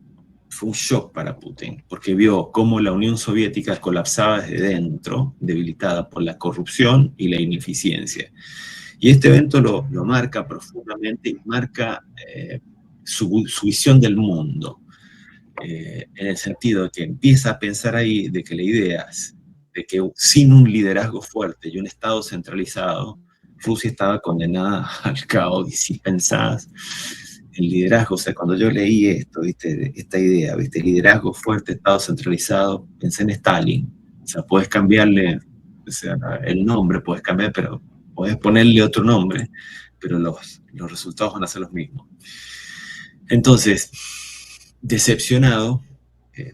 fue un shock para Putin, porque vio cómo la Unión Soviética colapsaba desde dentro, debilitada por la corrupción y la ineficiencia. Y este evento lo marca profundamente y marca su visión del mundo, en el sentido de que empieza a pensar ahí de que la idea es de que sin un liderazgo fuerte y un Estado centralizado, Rusia estaba condenada al caos. Y si pensás el liderazgo, o sea, cuando yo leí esto, ¿viste? Esta idea, ¿viste? Liderazgo fuerte, Estado centralizado, pensé en Stalin. O sea, puedes cambiarle, o sea, el nombre, puedes cambiar, pero puedes ponerle otro nombre, pero los resultados van a ser los mismos. Entonces, decepcionado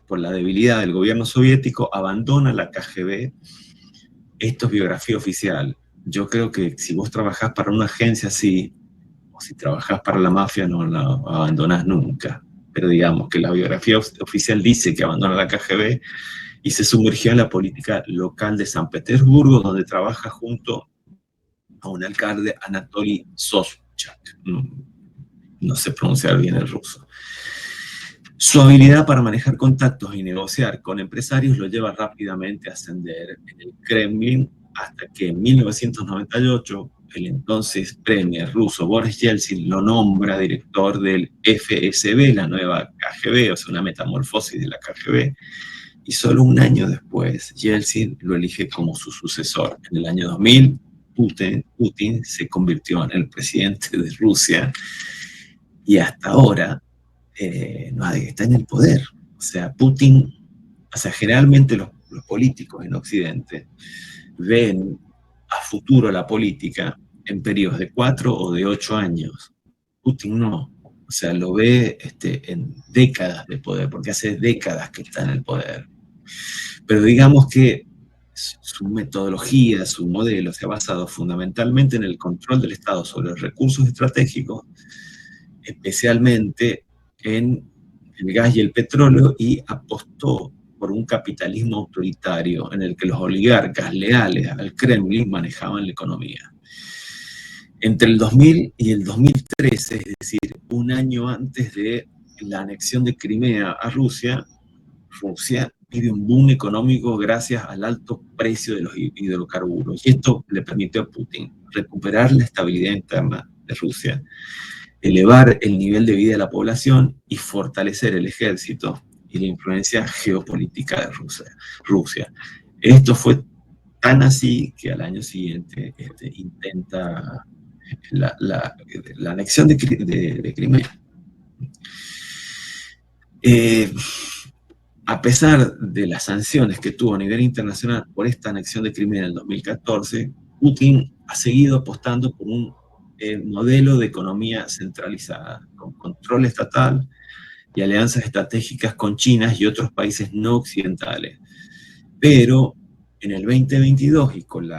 por la debilidad del gobierno soviético, abandona la KGB. Esto es biografía oficial. Yo creo que si vos trabajás para una agencia así, o si trabajás para la mafia, no la abandonás nunca. Pero digamos que la biografía oficial dice que abandona la KGB y se sumergió en la política local de San Petersburgo, donde trabaja junto a un alcalde, Anatoly Sobchak. No sé pronunciar bien el ruso. Su habilidad para manejar contactos y negociar con empresarios lo lleva rápidamente a ascender en el Kremlin, hasta que en 1998 el entonces premier ruso Boris Yeltsin lo nombra director del FSB, la nueva KGB, o sea, una metamorfosis de la KGB, y solo un año después Yeltsin lo elige como su sucesor. En el año 2000 Putin se convirtió en el presidente de Rusia y hasta ahora nadie está en el poder. O sea, Putin, o sea, generalmente los políticos en Occidente ven a futuro la política en periodos de 4 o de 8 años. Putin no. O sea, lo ve en décadas de poder, porque hace décadas que está en el poder. Pero digamos que su metodología, su modelo se ha basado fundamentalmente en el control del Estado sobre los recursos estratégicos, especialmente en el gas y el petróleo, y apostó por un capitalismo autoritario en el que los oligarcas leales al Kremlin manejaban la economía. Entre el 2000 y el 2013, es decir, un año antes de la anexión de Crimea a Rusia, Rusia vive un boom económico gracias al alto precio de los hidrocarburos. Y esto le permitió a Putin recuperar la estabilidad interna de Rusia, elevar el nivel de vida de la población y fortalecer el ejército y la influencia geopolítica de Rusia. Esto fue tan así que al año siguiente intenta la anexión de Crimea. A pesar de las sanciones que tuvo a nivel internacional por esta anexión de Crimea en el 2014, Putin ha seguido apostando por un modelo de economía centralizada, con control estatal y alianzas estratégicas con China y otros países no occidentales. Pero en el 2022, y con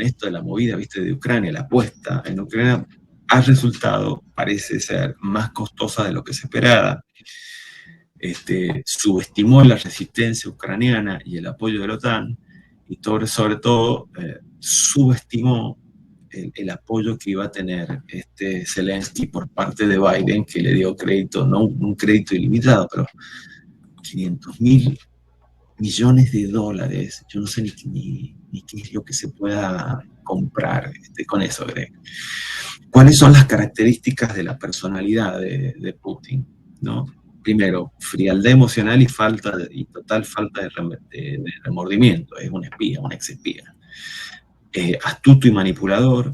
esto de la movida, ¿viste?, de Ucrania, la apuesta en Ucrania, ha resultado, parece ser, más costosa de lo que se esperaba. Subestimó la resistencia ucraniana y el apoyo de la OTAN, y sobre todo subestimó el apoyo que iba a tener Zelensky por parte de Biden, que le dio crédito, no un crédito ilimitado, pero 500.000 millones de dólares. Yo no sé ni qué es lo que se pueda comprar con eso, Greg. ¿Cuáles son las características de la personalidad de Putin, ¿no? Primero, frialdad emocional y total falta de remordimiento. Es un espía, un exespía. Astuto y manipulador,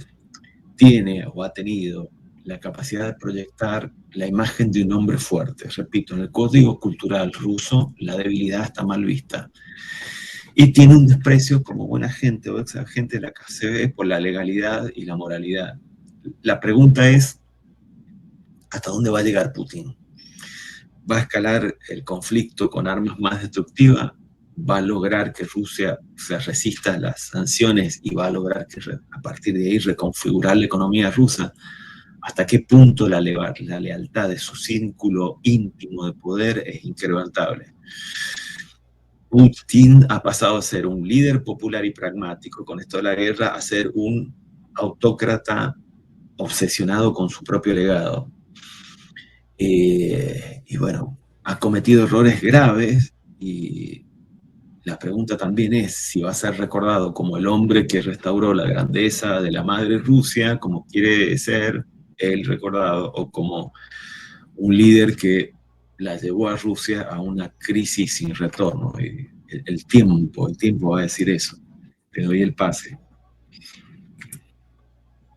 tiene o ha tenido la capacidad de proyectar la imagen de un hombre fuerte. Repito, en el código cultural ruso la debilidad está mal vista. Y tiene un desprecio como buena gente o ex agente de la KGB por la legalidad y la moralidad. La pregunta es, ¿hasta dónde va a llegar Putin? ¿Va a escalar el conflicto con armas más destructivas? ¿Va a lograr que Rusia se resista a las sanciones y va a lograr que a partir de ahí reconfigurar la economía rusa? ¿Hasta qué punto la lealtad de su círculo íntimo de poder es inquebrantable? Putin ha pasado a ser un líder popular y pragmático con esto de la guerra a ser un autócrata obsesionado con su propio legado. Y bueno, ha cometido errores graves, y la pregunta también es si va a ser recordado como el hombre que restauró la grandeza de la madre Rusia, como quiere ser él recordado, o como un líder que la llevó a Rusia a una crisis sin retorno. Y el tiempo va a decir eso. Te doy el pase.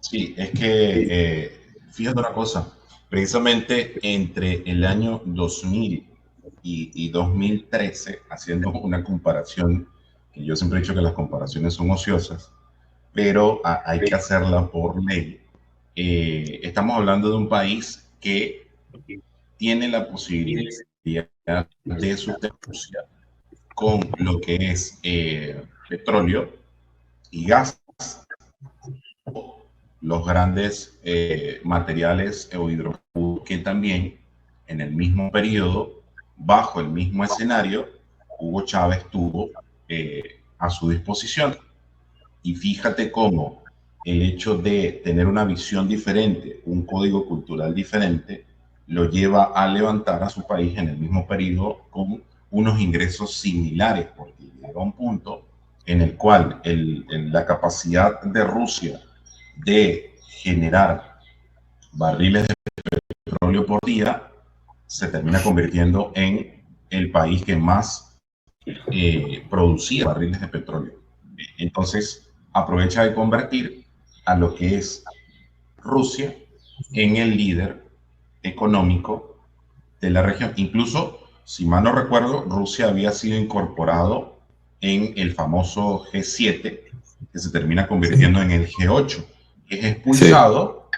Sí, es que fíjate una cosa, precisamente entre el año 2000 y 2013, haciendo una comparación, que yo siempre he dicho que las comparaciones son ociosas, pero hay que hacerla por ley. Estamos hablando de un país que tiene la posibilidad de sustituirse con lo que es petróleo y gas, los grandes materiales o hidrocarburos, que también en el mismo periodo, bajo el mismo escenario, Hugo Chávez tuvo a su disposición. Y fíjate cómo el hecho de tener una visión diferente, un código cultural diferente, lo lleva a levantar a su país en el mismo periodo con unos ingresos similares, porque llega un punto en el cual la capacidad de Rusia de generar barriles de petróleo por día se termina convirtiendo en el país que más producía barriles de petróleo. Entonces, aprovecha de convertir a lo que es Rusia en el líder económico de la región. Incluso, si mal no recuerdo, Rusia había sido incorporado en el famoso G7, que se termina convirtiendo en el G8, que es expulsado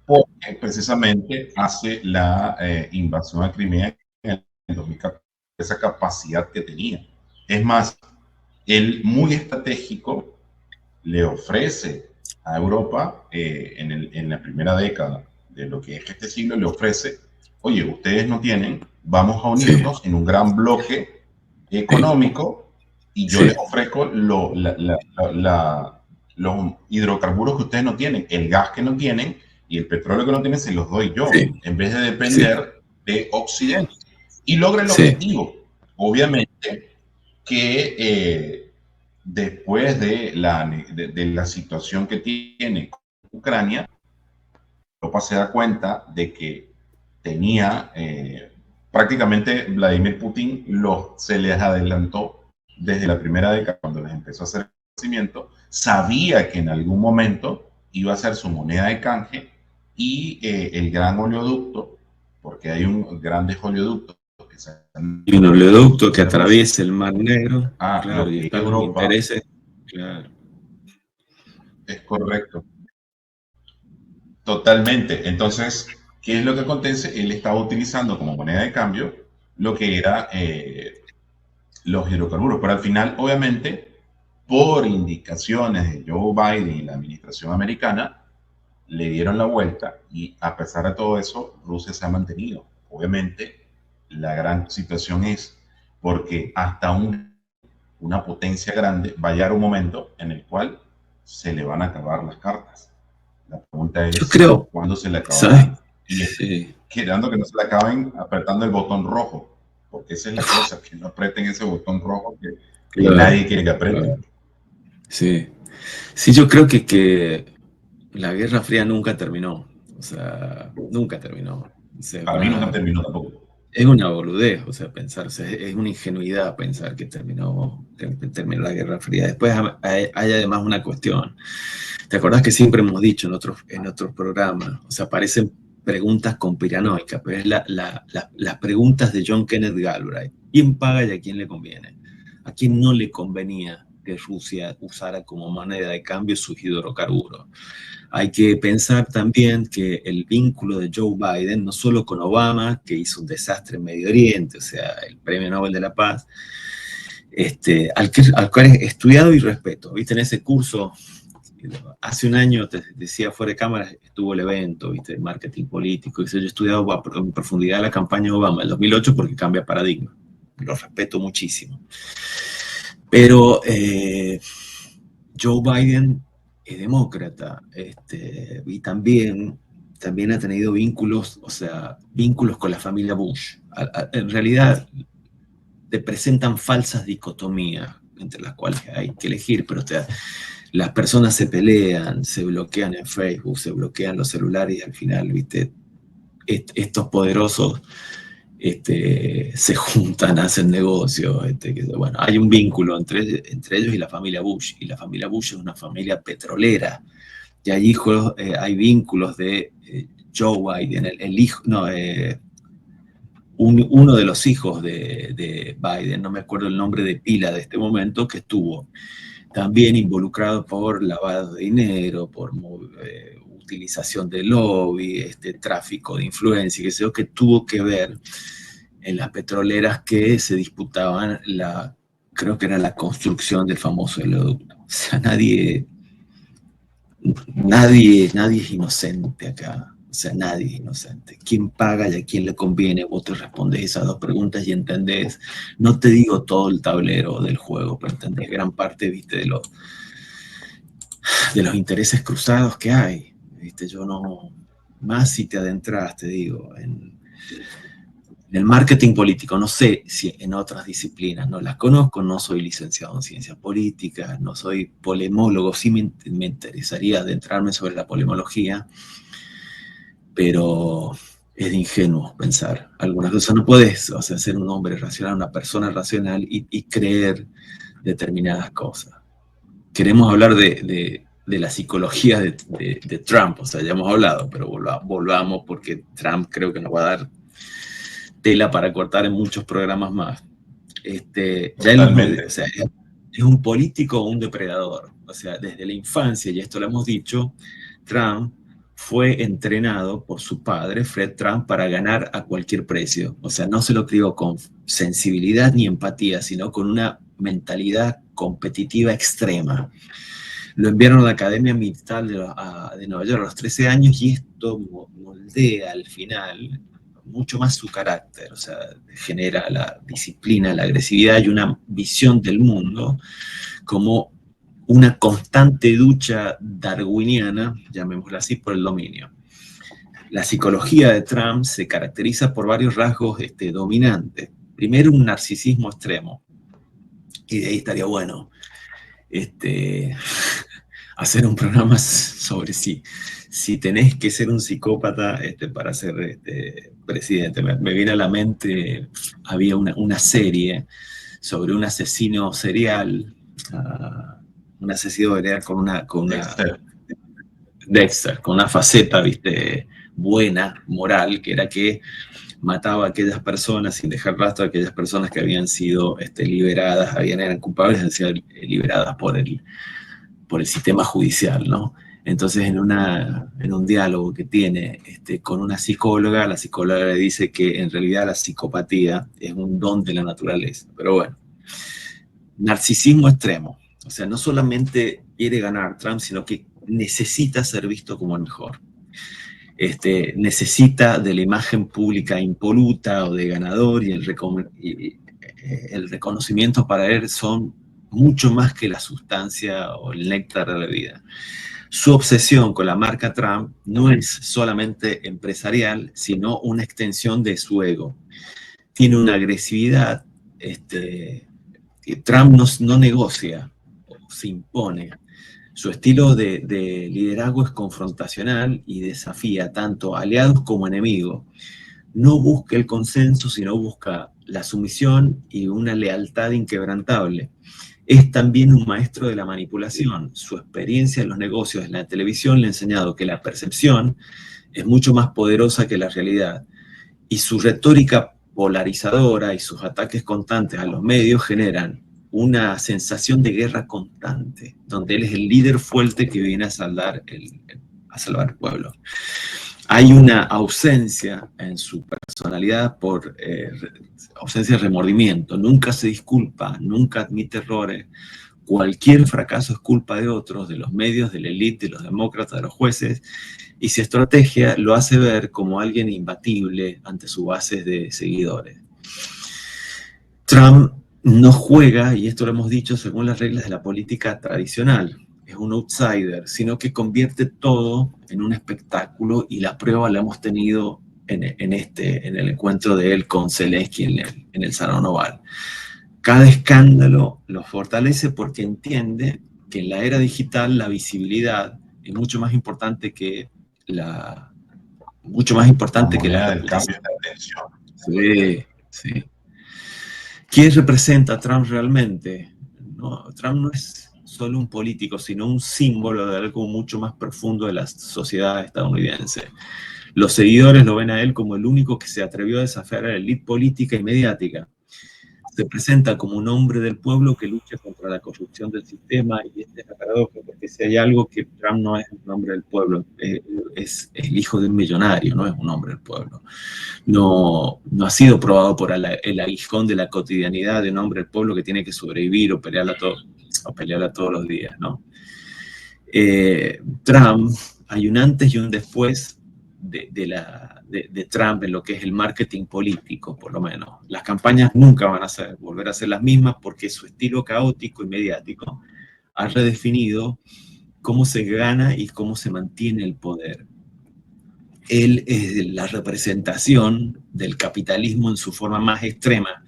porque precisamente hace la invasión a Crimea en el 2014, esa capacidad que tenía. Es más, él muy estratégico le ofrece a Europa en la primera década de lo que es este siglo, le ofrece, oye, ustedes no tienen, vamos a unirnos en un gran bloque económico y yo les ofrezco los hidrocarburos que ustedes no tienen, el gas que no tienen y el petróleo que no tienen se los doy yo, en vez de depender de Occidente. Y logra el objetivo. Obviamente que después de la situación que tiene Ucrania, Europa se da cuenta de que tenía prácticamente Vladimir Putin se les adelantó desde la primera década cuando les empezó a hacer crecimiento, sabía que en algún momento iba a ser su moneda de canje y el gran oleoducto, porque hay un grande oleoducto. Y un oleoducto que atraviesa el Mar Negro, claro, y están los intereses, claro. Es correcto. Totalmente. Entonces, ¿qué es lo que acontece? Él estaba utilizando como moneda de cambio lo que era los hidrocarburos, pero al final, obviamente, por indicaciones de Joe Biden y la administración americana, le dieron la vuelta y a pesar de todo eso, Rusia se ha mantenido. Obviamente, la gran situación es porque hasta una potencia grande va a llegar un momento en el cual se le van a acabar las cartas. La pregunta es, yo creo, ¿cuándo se le acabará? Y sí, quedando que no se le acaben apretando el botón rojo, porque esa es la cosa, que no aprieten ese botón rojo que nadie quiere que aprieten. Sí. Sí, yo creo que la Guerra Fría nunca terminó. O sea, nunca terminó. O sea, Para mí nunca terminó tampoco. es una boludez, o sea, pensar, o sea, es una ingenuidad pensar que terminó la Guerra Fría. Después hay además una cuestión. ¿Te acordás que siempre hemos dicho en otros programas? O sea, aparecen preguntas conspiranoicas, pero es las preguntas de John Kenneth Galbraith. ¿Quién paga y a quién le conviene? ¿A quién no le convenía que Rusia usara como moneda de cambio sus hidrocarburos? Hay que pensar también que el vínculo de Joe Biden, no solo con Obama, que hizo un desastre en Medio Oriente, o sea, el Premio Nobel de la Paz, al cual he estudiado y respeto. ¿Viste? En ese curso, hace un año, te decía fuera de cámara, estuvo el evento, ¿viste? Marketing político, y yo he estudiado en profundidad la campaña de Obama en 2008 porque cambia paradigma. Lo respeto muchísimo. Pero Joe Biden es demócrata, y también ha tenido vínculos, o sea, vínculos con la familia Bush. En realidad, te presentan falsas dicotomías entre las cuales hay que elegir, pero las personas se pelean, se bloquean en Facebook, se bloquean los celulares y al final, ¿viste? Estos poderosos se juntan, hacen negocios. Bueno, hay un vínculo entre ellos y la familia Bush. Y la familia Bush es una familia petrolera. Y hay hijos, hay vínculos de Joe Biden, el hijo, no, uno de los hijos de Biden, no me acuerdo el nombre de pila de este momento, que estuvo también involucrado por lavado de dinero, por utilización de lobby, tráfico de influencia, que tuvo que ver en las petroleras que se disputaban creo que era la construcción del famoso oleoducto. O sea, nadie es inocente acá. O sea, nadie es inocente. ¿Quién paga y a quién le conviene? Vos te respondes esas dos preguntas y entendés. No te digo todo el tablero del juego, pero entendés gran parte, ¿viste? de los intereses cruzados que hay. ¿Viste? Yo no... Más si te adentras, te digo, en el marketing político, no sé si en otras disciplinas, no las conozco, no soy licenciado en ciencias políticas, no soy polemólogo, sí me interesaría adentrarme sobre la polemología, pero es de ingenuo pensar algunas cosas. No puedes, o sea, ser un hombre racional, una persona racional y creer determinadas cosas. queremos hablar de la psicología de Trump, o sea, ya hemos hablado, pero volvamos porque Trump creo que nos va a dar tela para cortar en muchos programas más. Ya él, o sea, es un político o un depredador. O sea, desde la infancia, y esto lo hemos dicho, Trump fue entrenado por su padre, Fred Trump, para ganar a cualquier precio. O sea, no se lo crió con sensibilidad ni empatía, sino con una mentalidad competitiva extrema. Lo enviaron a la Academia Militar de Nueva York a los 13 años y esto moldea al final mucho más su carácter, o sea, genera la disciplina, la agresividad y una visión del mundo como una constante lucha darwiniana, llamémosla así, por el dominio. La psicología de Trump se caracteriza por varios rasgos dominantes. Primero, un narcisismo extremo, y de ahí estaría bueno hacer un programa sobre si tenés que ser un psicópata para ser presidente. Me viene a la mente, había una serie sobre un asesino serial, un asesino serial con una Dexter, con una faceta, viste, buena, moral, que era que mataba a aquellas personas sin dejar rastro a aquellas personas que habían sido liberadas, eran culpables, habían sido liberadas por el sistema judicial, ¿no? Entonces, en un diálogo que tiene con una psicóloga, la psicóloga le dice que en realidad la psicopatía es un don de la naturaleza. Pero bueno, narcisismo extremo. O sea, no solamente quiere ganar Trump, sino que necesita ser visto como el mejor. Necesita de la imagen pública impoluta o de ganador, y el reconocimiento para él son mucho más que la sustancia o el néctar de la vida. Su obsesión con la marca Trump no es solamente empresarial, sino una extensión de su ego. Tiene una agresividad, Trump no negocia, se impone. Su estilo de liderazgo es confrontacional y desafía tanto aliados como enemigos. No busca el consenso, sino busca la sumisión y una lealtad inquebrantable. Es también un maestro de la manipulación. Su experiencia en los negocios, en la televisión, le ha enseñado que la percepción es mucho más poderosa que la realidad. Y su retórica polarizadora y sus ataques constantes a los medios generan una sensación de guerra constante, donde él es el líder fuerte que viene a salvar el pueblo. Hay una ausencia en su personalidad por ausencia de remordimiento. Nunca se disculpa, nunca admite errores. Cualquier fracaso es culpa de otros, de los medios, de la élite, de los demócratas, de los jueces. Y su estrategia lo hace ver como alguien imbatible ante sus bases de seguidores. Trump no juega, y esto lo hemos dicho, según las reglas de la política tradicional. Es un outsider, sino que convierte todo en un espectáculo, y la prueba la hemos tenido en el encuentro de él con Zelensky en el Salón Oval. Cada escándalo lo fortalece porque entiende que en la era digital la visibilidad es mucho más importante que la del cambio de atención. Sí, sí. ¿Quién representa a Trump realmente? No, Trump no es solo un político, sino un símbolo de algo mucho más profundo de la sociedad estadounidense. Los seguidores lo ven a él como el único que se atrevió a desafiar a la élite política y mediática. Se presenta como un hombre del pueblo que lucha contra la corrupción del sistema, y este es la paradoja, porque si hay algo que Trump no es un hombre del pueblo, es el hijo de un millonario, no es un hombre del pueblo. No ha sido probado por el aguijón de la cotidianidad de un hombre del pueblo que tiene que sobrevivir o pelearla todos los días, ¿no? Trump, hay un antes y un después de Trump en lo que es el marketing político, por lo menos. Las campañas nunca van a volver a ser las mismas, porque su estilo caótico y mediático ha redefinido cómo se gana y cómo se mantiene el poder. Él es la representación del capitalismo en su forma más extrema.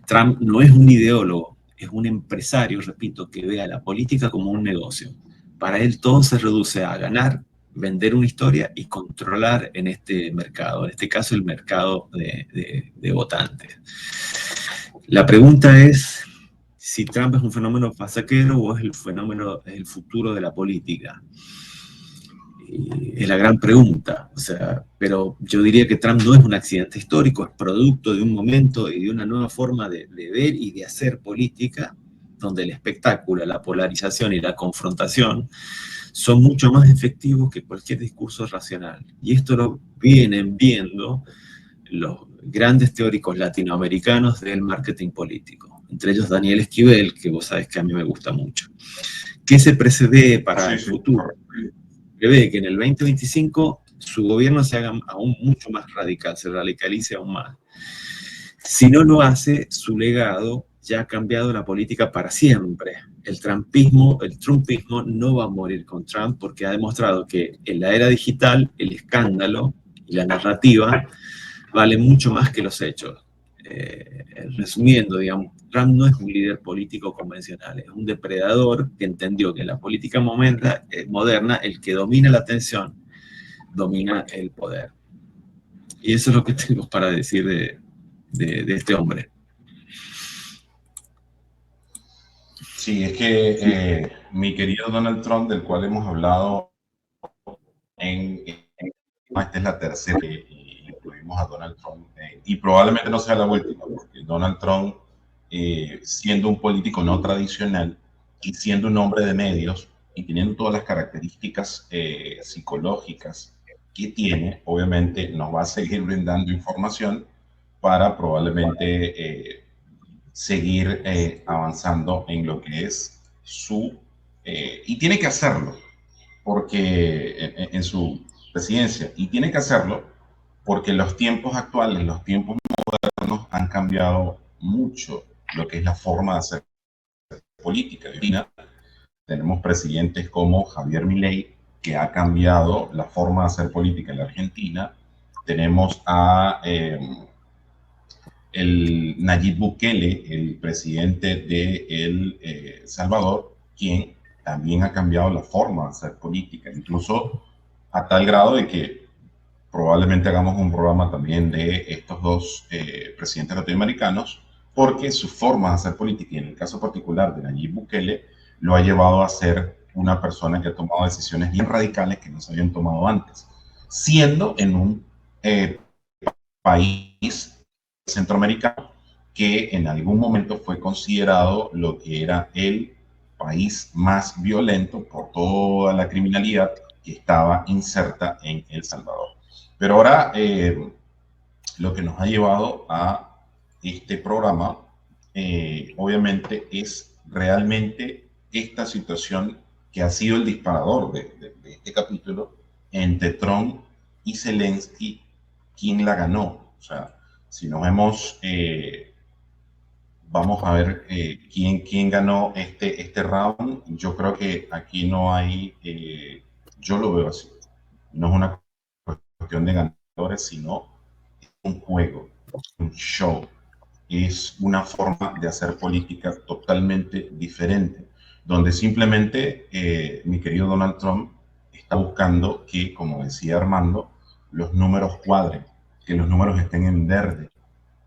Trump no es un ideólogo, es un empresario, repito, que ve a la política como un negocio. Para él todo se reduce a ganar, vender una historia y controlar en este mercado, en este caso el mercado de votantes. La pregunta es si Trump es un fenómeno pasajero o es el futuro de la política. Es la gran pregunta, o sea, pero yo diría que Trump no es un accidente histórico, es producto de un momento y de una nueva forma de ver y de hacer política, donde el espectáculo, la polarización y la confrontación son mucho más efectivos que cualquier discurso racional. Y esto lo vienen viendo los grandes teóricos latinoamericanos del marketing político, entre ellos Daniel Esquivel, que vos sabés que a mí me gusta mucho. ¿Qué se prevé para el futuro? Prevé que en el 2025 su gobierno se haga aún mucho más radical, se radicalice aún más. Si no lo hace, su legado ya ha cambiado la política para siempre. El trumpismo no va a morir con Trump porque ha demostrado que en la era digital el escándalo y la narrativa vale mucho más que los hechos. Resumiendo, digamos, Trump no es un líder político convencional, es un depredador que entendió que en la política moderna el que domina la atención domina el poder. Y eso es lo que tengo para decir de este hombre. Sí, es que mi querido Donald Trump, del cual hemos hablado esta es la tercera que incluimos a Donald Trump, y probablemente no sea la última, porque Donald Trump, siendo un político no tradicional y siendo un hombre de medios y teniendo todas las características psicológicas que tiene, obviamente nos va a seguir brindando información para probablemente seguir avanzando en lo que es y tiene que hacerlo, porque en su presidencia, y tiene que hacerlo porque los tiempos actuales, los tiempos modernos han cambiado mucho lo que es la forma de hacer política. Tenemos presidentes como Javier Milei, que ha cambiado la forma de hacer política en la Argentina. Tenemos a el Nayib Bukele, el presidente de El Salvador, quien también ha cambiado la forma de hacer política, incluso a tal grado de que probablemente hagamos un programa también de estos dos presidentes latinoamericanos, porque su forma de hacer política, y en el caso particular de Nayib Bukele, lo ha llevado a ser una persona que ha tomado decisiones bien radicales que no se habían tomado antes, siendo en un país centroamericano que en algún momento fue considerado lo que era el país más violento por toda la criminalidad que estaba inserta en El Salvador. Pero ahora lo que nos ha llevado a este programa, obviamente, es realmente esta situación que ha sido el disparador de este capítulo entre Trump y Zelensky, quién la ganó. O sea, si nos vemos, vamos a ver quién ganó este round. Yo creo que aquí no hay, yo lo veo así, no es una cuestión de ganadores, sino un juego, un show. Es una forma de hacer política totalmente diferente, donde simplemente mi querido Donald Trump está buscando que, como decía Armando, los números cuadren, que los números estén en verde.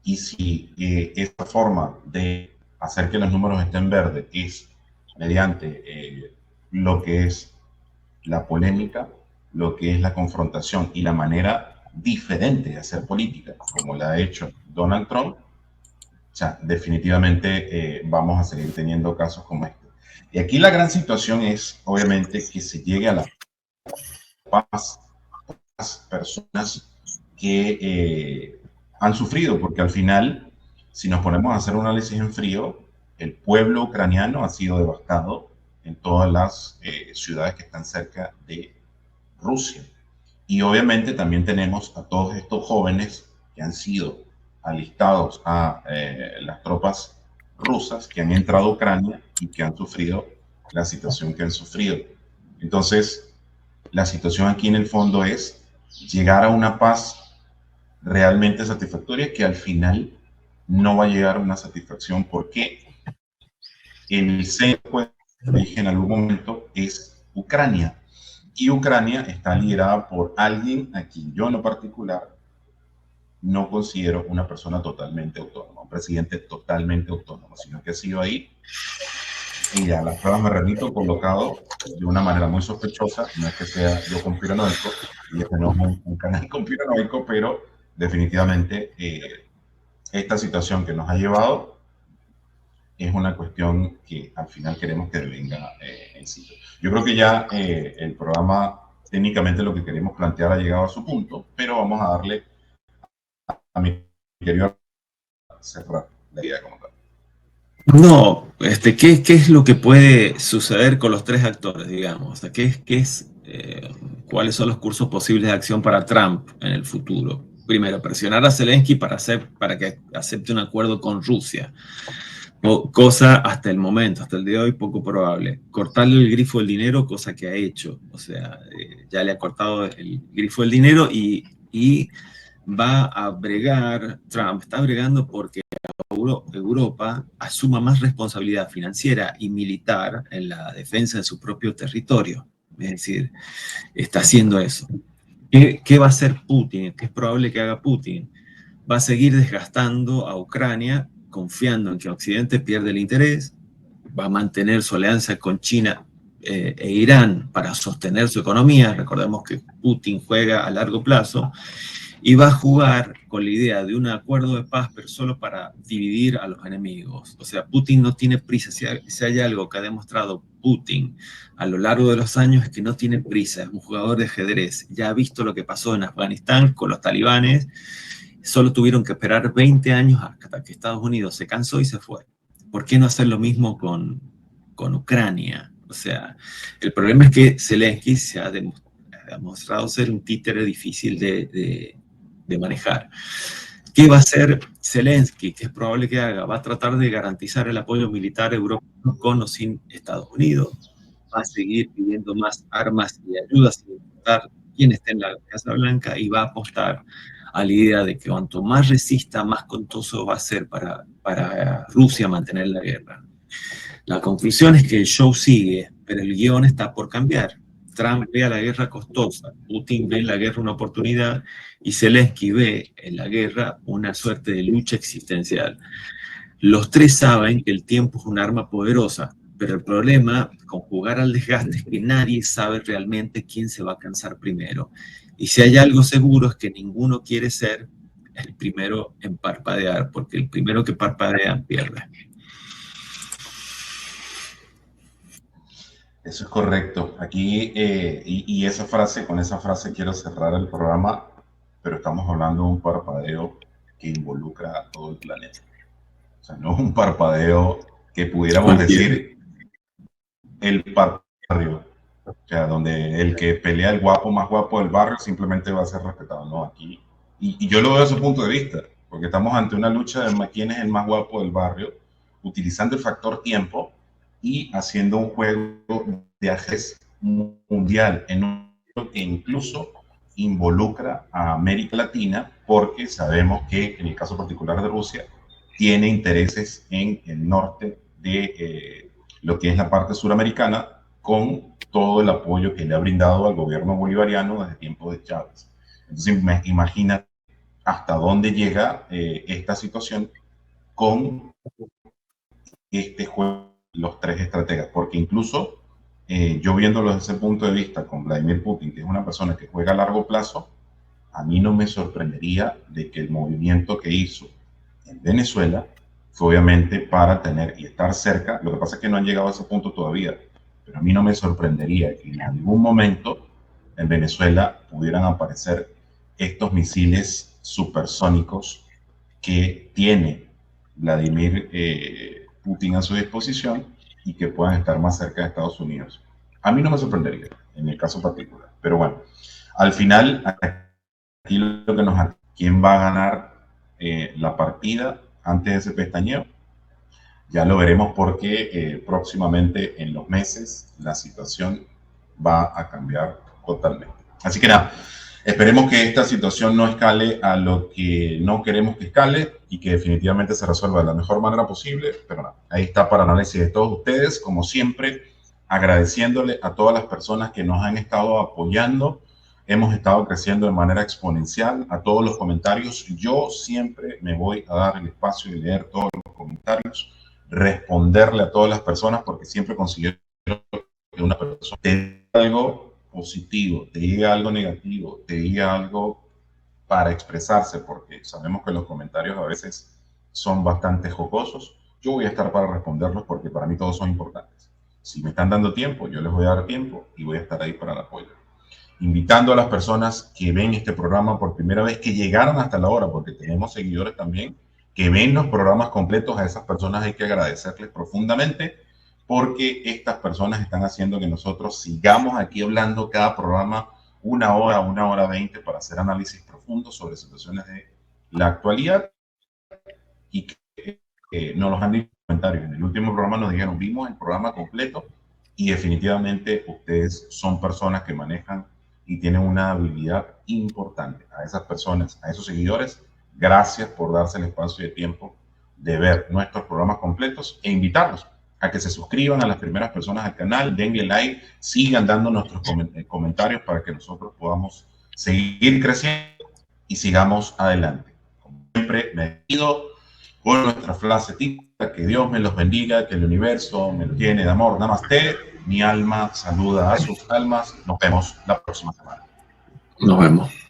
Y si esta forma de hacer que los números estén en verde es mediante lo que es la polémica, lo que es la confrontación y la manera diferente de hacer política, como la ha hecho Donald Trump, o sea, definitivamente vamos a seguir teniendo casos como este. Y aquí la gran situación es, obviamente, que se llegue a la paz, las personas que han sufrido, porque al final, si nos ponemos a hacer un análisis en frío, el pueblo ucraniano ha sido devastado en todas las ciudades que están cerca de Rusia. Y obviamente también tenemos a todos estos jóvenes que han sido alistados a las tropas rusas que han entrado a Ucrania y que han sufrido la situación que han sufrido. Entonces, la situación aquí en el fondo es llegar a una paz realmente satisfactoria, que al final no va a llegar a una satisfacción porque el centro, dije en algún momento, es Ucrania. Y Ucrania está liderada por alguien a quien yo en lo particular no considero una persona totalmente autónoma, un presidente totalmente autónomo, sino que ha sido ahí, y ya las pruebas me remito, colocado de una manera muy sospechosa. No es que sea yo conspiranoico, y este no es un canal conspiranoico, pero definitivamente esta situación que nos ha llevado es una cuestión que al final queremos que devenga en sitio. Yo creo que ya el programa, técnicamente lo que queremos plantear ha llegado a su punto, pero vamos a darle a mi querido cerrar la idea como tal. No, ¿qué es lo que puede suceder con los tres actores, digamos? O sea, ¿cuáles son los cursos posibles de acción para Trump en el futuro? Primero, presionar a Zelensky para que acepte un acuerdo con Rusia. Cosa hasta el momento, hasta el día de hoy, poco probable. Cortarle el grifo del dinero, cosa que ha hecho. O sea, ya le ha cortado el grifo del dinero y va a bregar, Trump está bregando porque Europa asuma más responsabilidad financiera y militar en la defensa de su propio territorio. Es decir, está haciendo eso. ¿Qué va a hacer Putin? ¿Qué es probable que haga Putin? Va a seguir desgastando a Ucrania, confiando en que Occidente pierde el interés, va a mantener su alianza con China e Irán para sostener su economía. Recordemos que Putin juega a largo plazo y va a jugar con la idea de un acuerdo de paz, pero solo para dividir a los enemigos. O sea, Putin no tiene prisa. Si hay algo que ha demostrado Putin a lo largo de los años es que no tiene prisa, es un jugador de ajedrez. Ya ha visto lo que pasó en Afganistán con los talibanes, solo tuvieron que esperar 20 años hasta que Estados Unidos se cansó y se fue. ¿Por qué no hacer lo mismo con Ucrania? O sea, el problema es que Zelensky se ha demostrado ser un títere difícil de manejar. ¿Qué va a hacer Zelensky? ¿Qué es probable que haga? Va a tratar de garantizar el apoyo militar europeo con o sin Estados Unidos. Va a seguir pidiendo más armas y ayudas sin importar quién esté en la Casa Blanca y va a apostar a la idea de que cuanto más resista, más costoso va a ser para Rusia mantener la guerra. La conclusión es que el show sigue, pero el guión está por cambiar. Trump ve a la guerra costosa, Putin ve en la guerra una oportunidad y Zelensky ve en la guerra una suerte de lucha existencial. Los tres saben que el tiempo es un arma poderosa, pero el problema con jugar al desgaste es que nadie sabe realmente quién se va a cansar primero. Y si hay algo seguro es que ninguno quiere ser el primero en parpadear, porque el primero que parpadea pierde. Eso es correcto. Aquí, y esa frase, con esa frase quiero cerrar el programa, pero estamos hablando de un parpadeo que involucra a todo el planeta. O sea, no es un parpadeo que pudiéramos decir el barrio, o sea, donde el que pelea el guapo más guapo del barrio simplemente va a ser respetado. No, aquí, y yo lo veo desde su punto de vista, porque estamos ante una lucha de quién es el más guapo del barrio, utilizando el factor tiempo y haciendo un juego de ajedrez mundial en un que incluso involucra a América Latina, porque sabemos que en el caso particular de Rusia tiene intereses en el norte de lo que es la parte suramericana, con todo el apoyo que le ha brindado al gobierno bolivariano desde tiempos de Chávez. Entonces, imagina hasta dónde llega esta situación con este juego, los tres estrategas, porque incluso yo viéndolo desde ese punto de vista con Vladimir Putin, que es una persona que juega a largo plazo, a mí no me sorprendería de que el movimiento que hizo en Venezuela fue obviamente para tener y estar cerca. Lo que pasa es que no han llegado a ese punto todavía, pero a mí no me sorprendería que en algún momento en Venezuela pudieran aparecer estos misiles supersónicos que tiene Vladimir Putin a su disposición y que puedan estar más cerca de Estados Unidos. A mí no me sorprendería en el caso particular, pero bueno, al final aquí lo que nos, quién va a ganar la partida antes de ese pestañeo, ya lo veremos porque próximamente en los meses la situación va a cambiar totalmente. Así que nada, esperemos que esta situación no escale a lo que no queremos que escale y que definitivamente se resuelva de la mejor manera posible, pero nada, ahí está para análisis de todos ustedes, como siempre, agradeciéndole a todas las personas que nos han estado apoyando hemos estado creciendo de manera exponencial. A todos los comentarios, yo siempre me voy a dar el espacio de leer todos los comentarios, responderle a todas las personas, porque siempre considero que una persona te diga algo positivo, te diga algo negativo, te diga algo para expresarse, porque sabemos que los comentarios a veces son bastante jocosos. Yo voy a estar para responderlos porque para mí todos son importantes. Si me están dando tiempo, yo les voy a dar tiempo y voy a estar ahí para el apoyo. Invitando a las personas que ven este programa por primera vez, que llegaron hasta la hora, porque tenemos seguidores también que ven los programas completos. A esas personas hay que agradecerles profundamente, porque estas personas están haciendo que nosotros sigamos aquí hablando cada programa 1 hora, 1 hora 20, para hacer análisis profundos sobre situaciones de la actualidad, y que nos los han dicho en comentarios. En el último programa nos dijeron, vimos el programa completo y definitivamente ustedes son personas que manejan y tienen una habilidad importante. A esas personas, a esos seguidores, gracias por darse el espacio de tiempo de ver nuestros programas completos, e invitarlos a que se suscriban a las primeras personas al canal, denle like, sigan dando nuestros comentarios para que nosotros podamos seguir creciendo y sigamos adelante. Como siempre, me despido con nuestra frase típica: que Dios me los bendiga, que el universo me llene de amor. Namaste. Mi alma saluda a sus almas. Nos vemos la próxima semana. Nos vemos.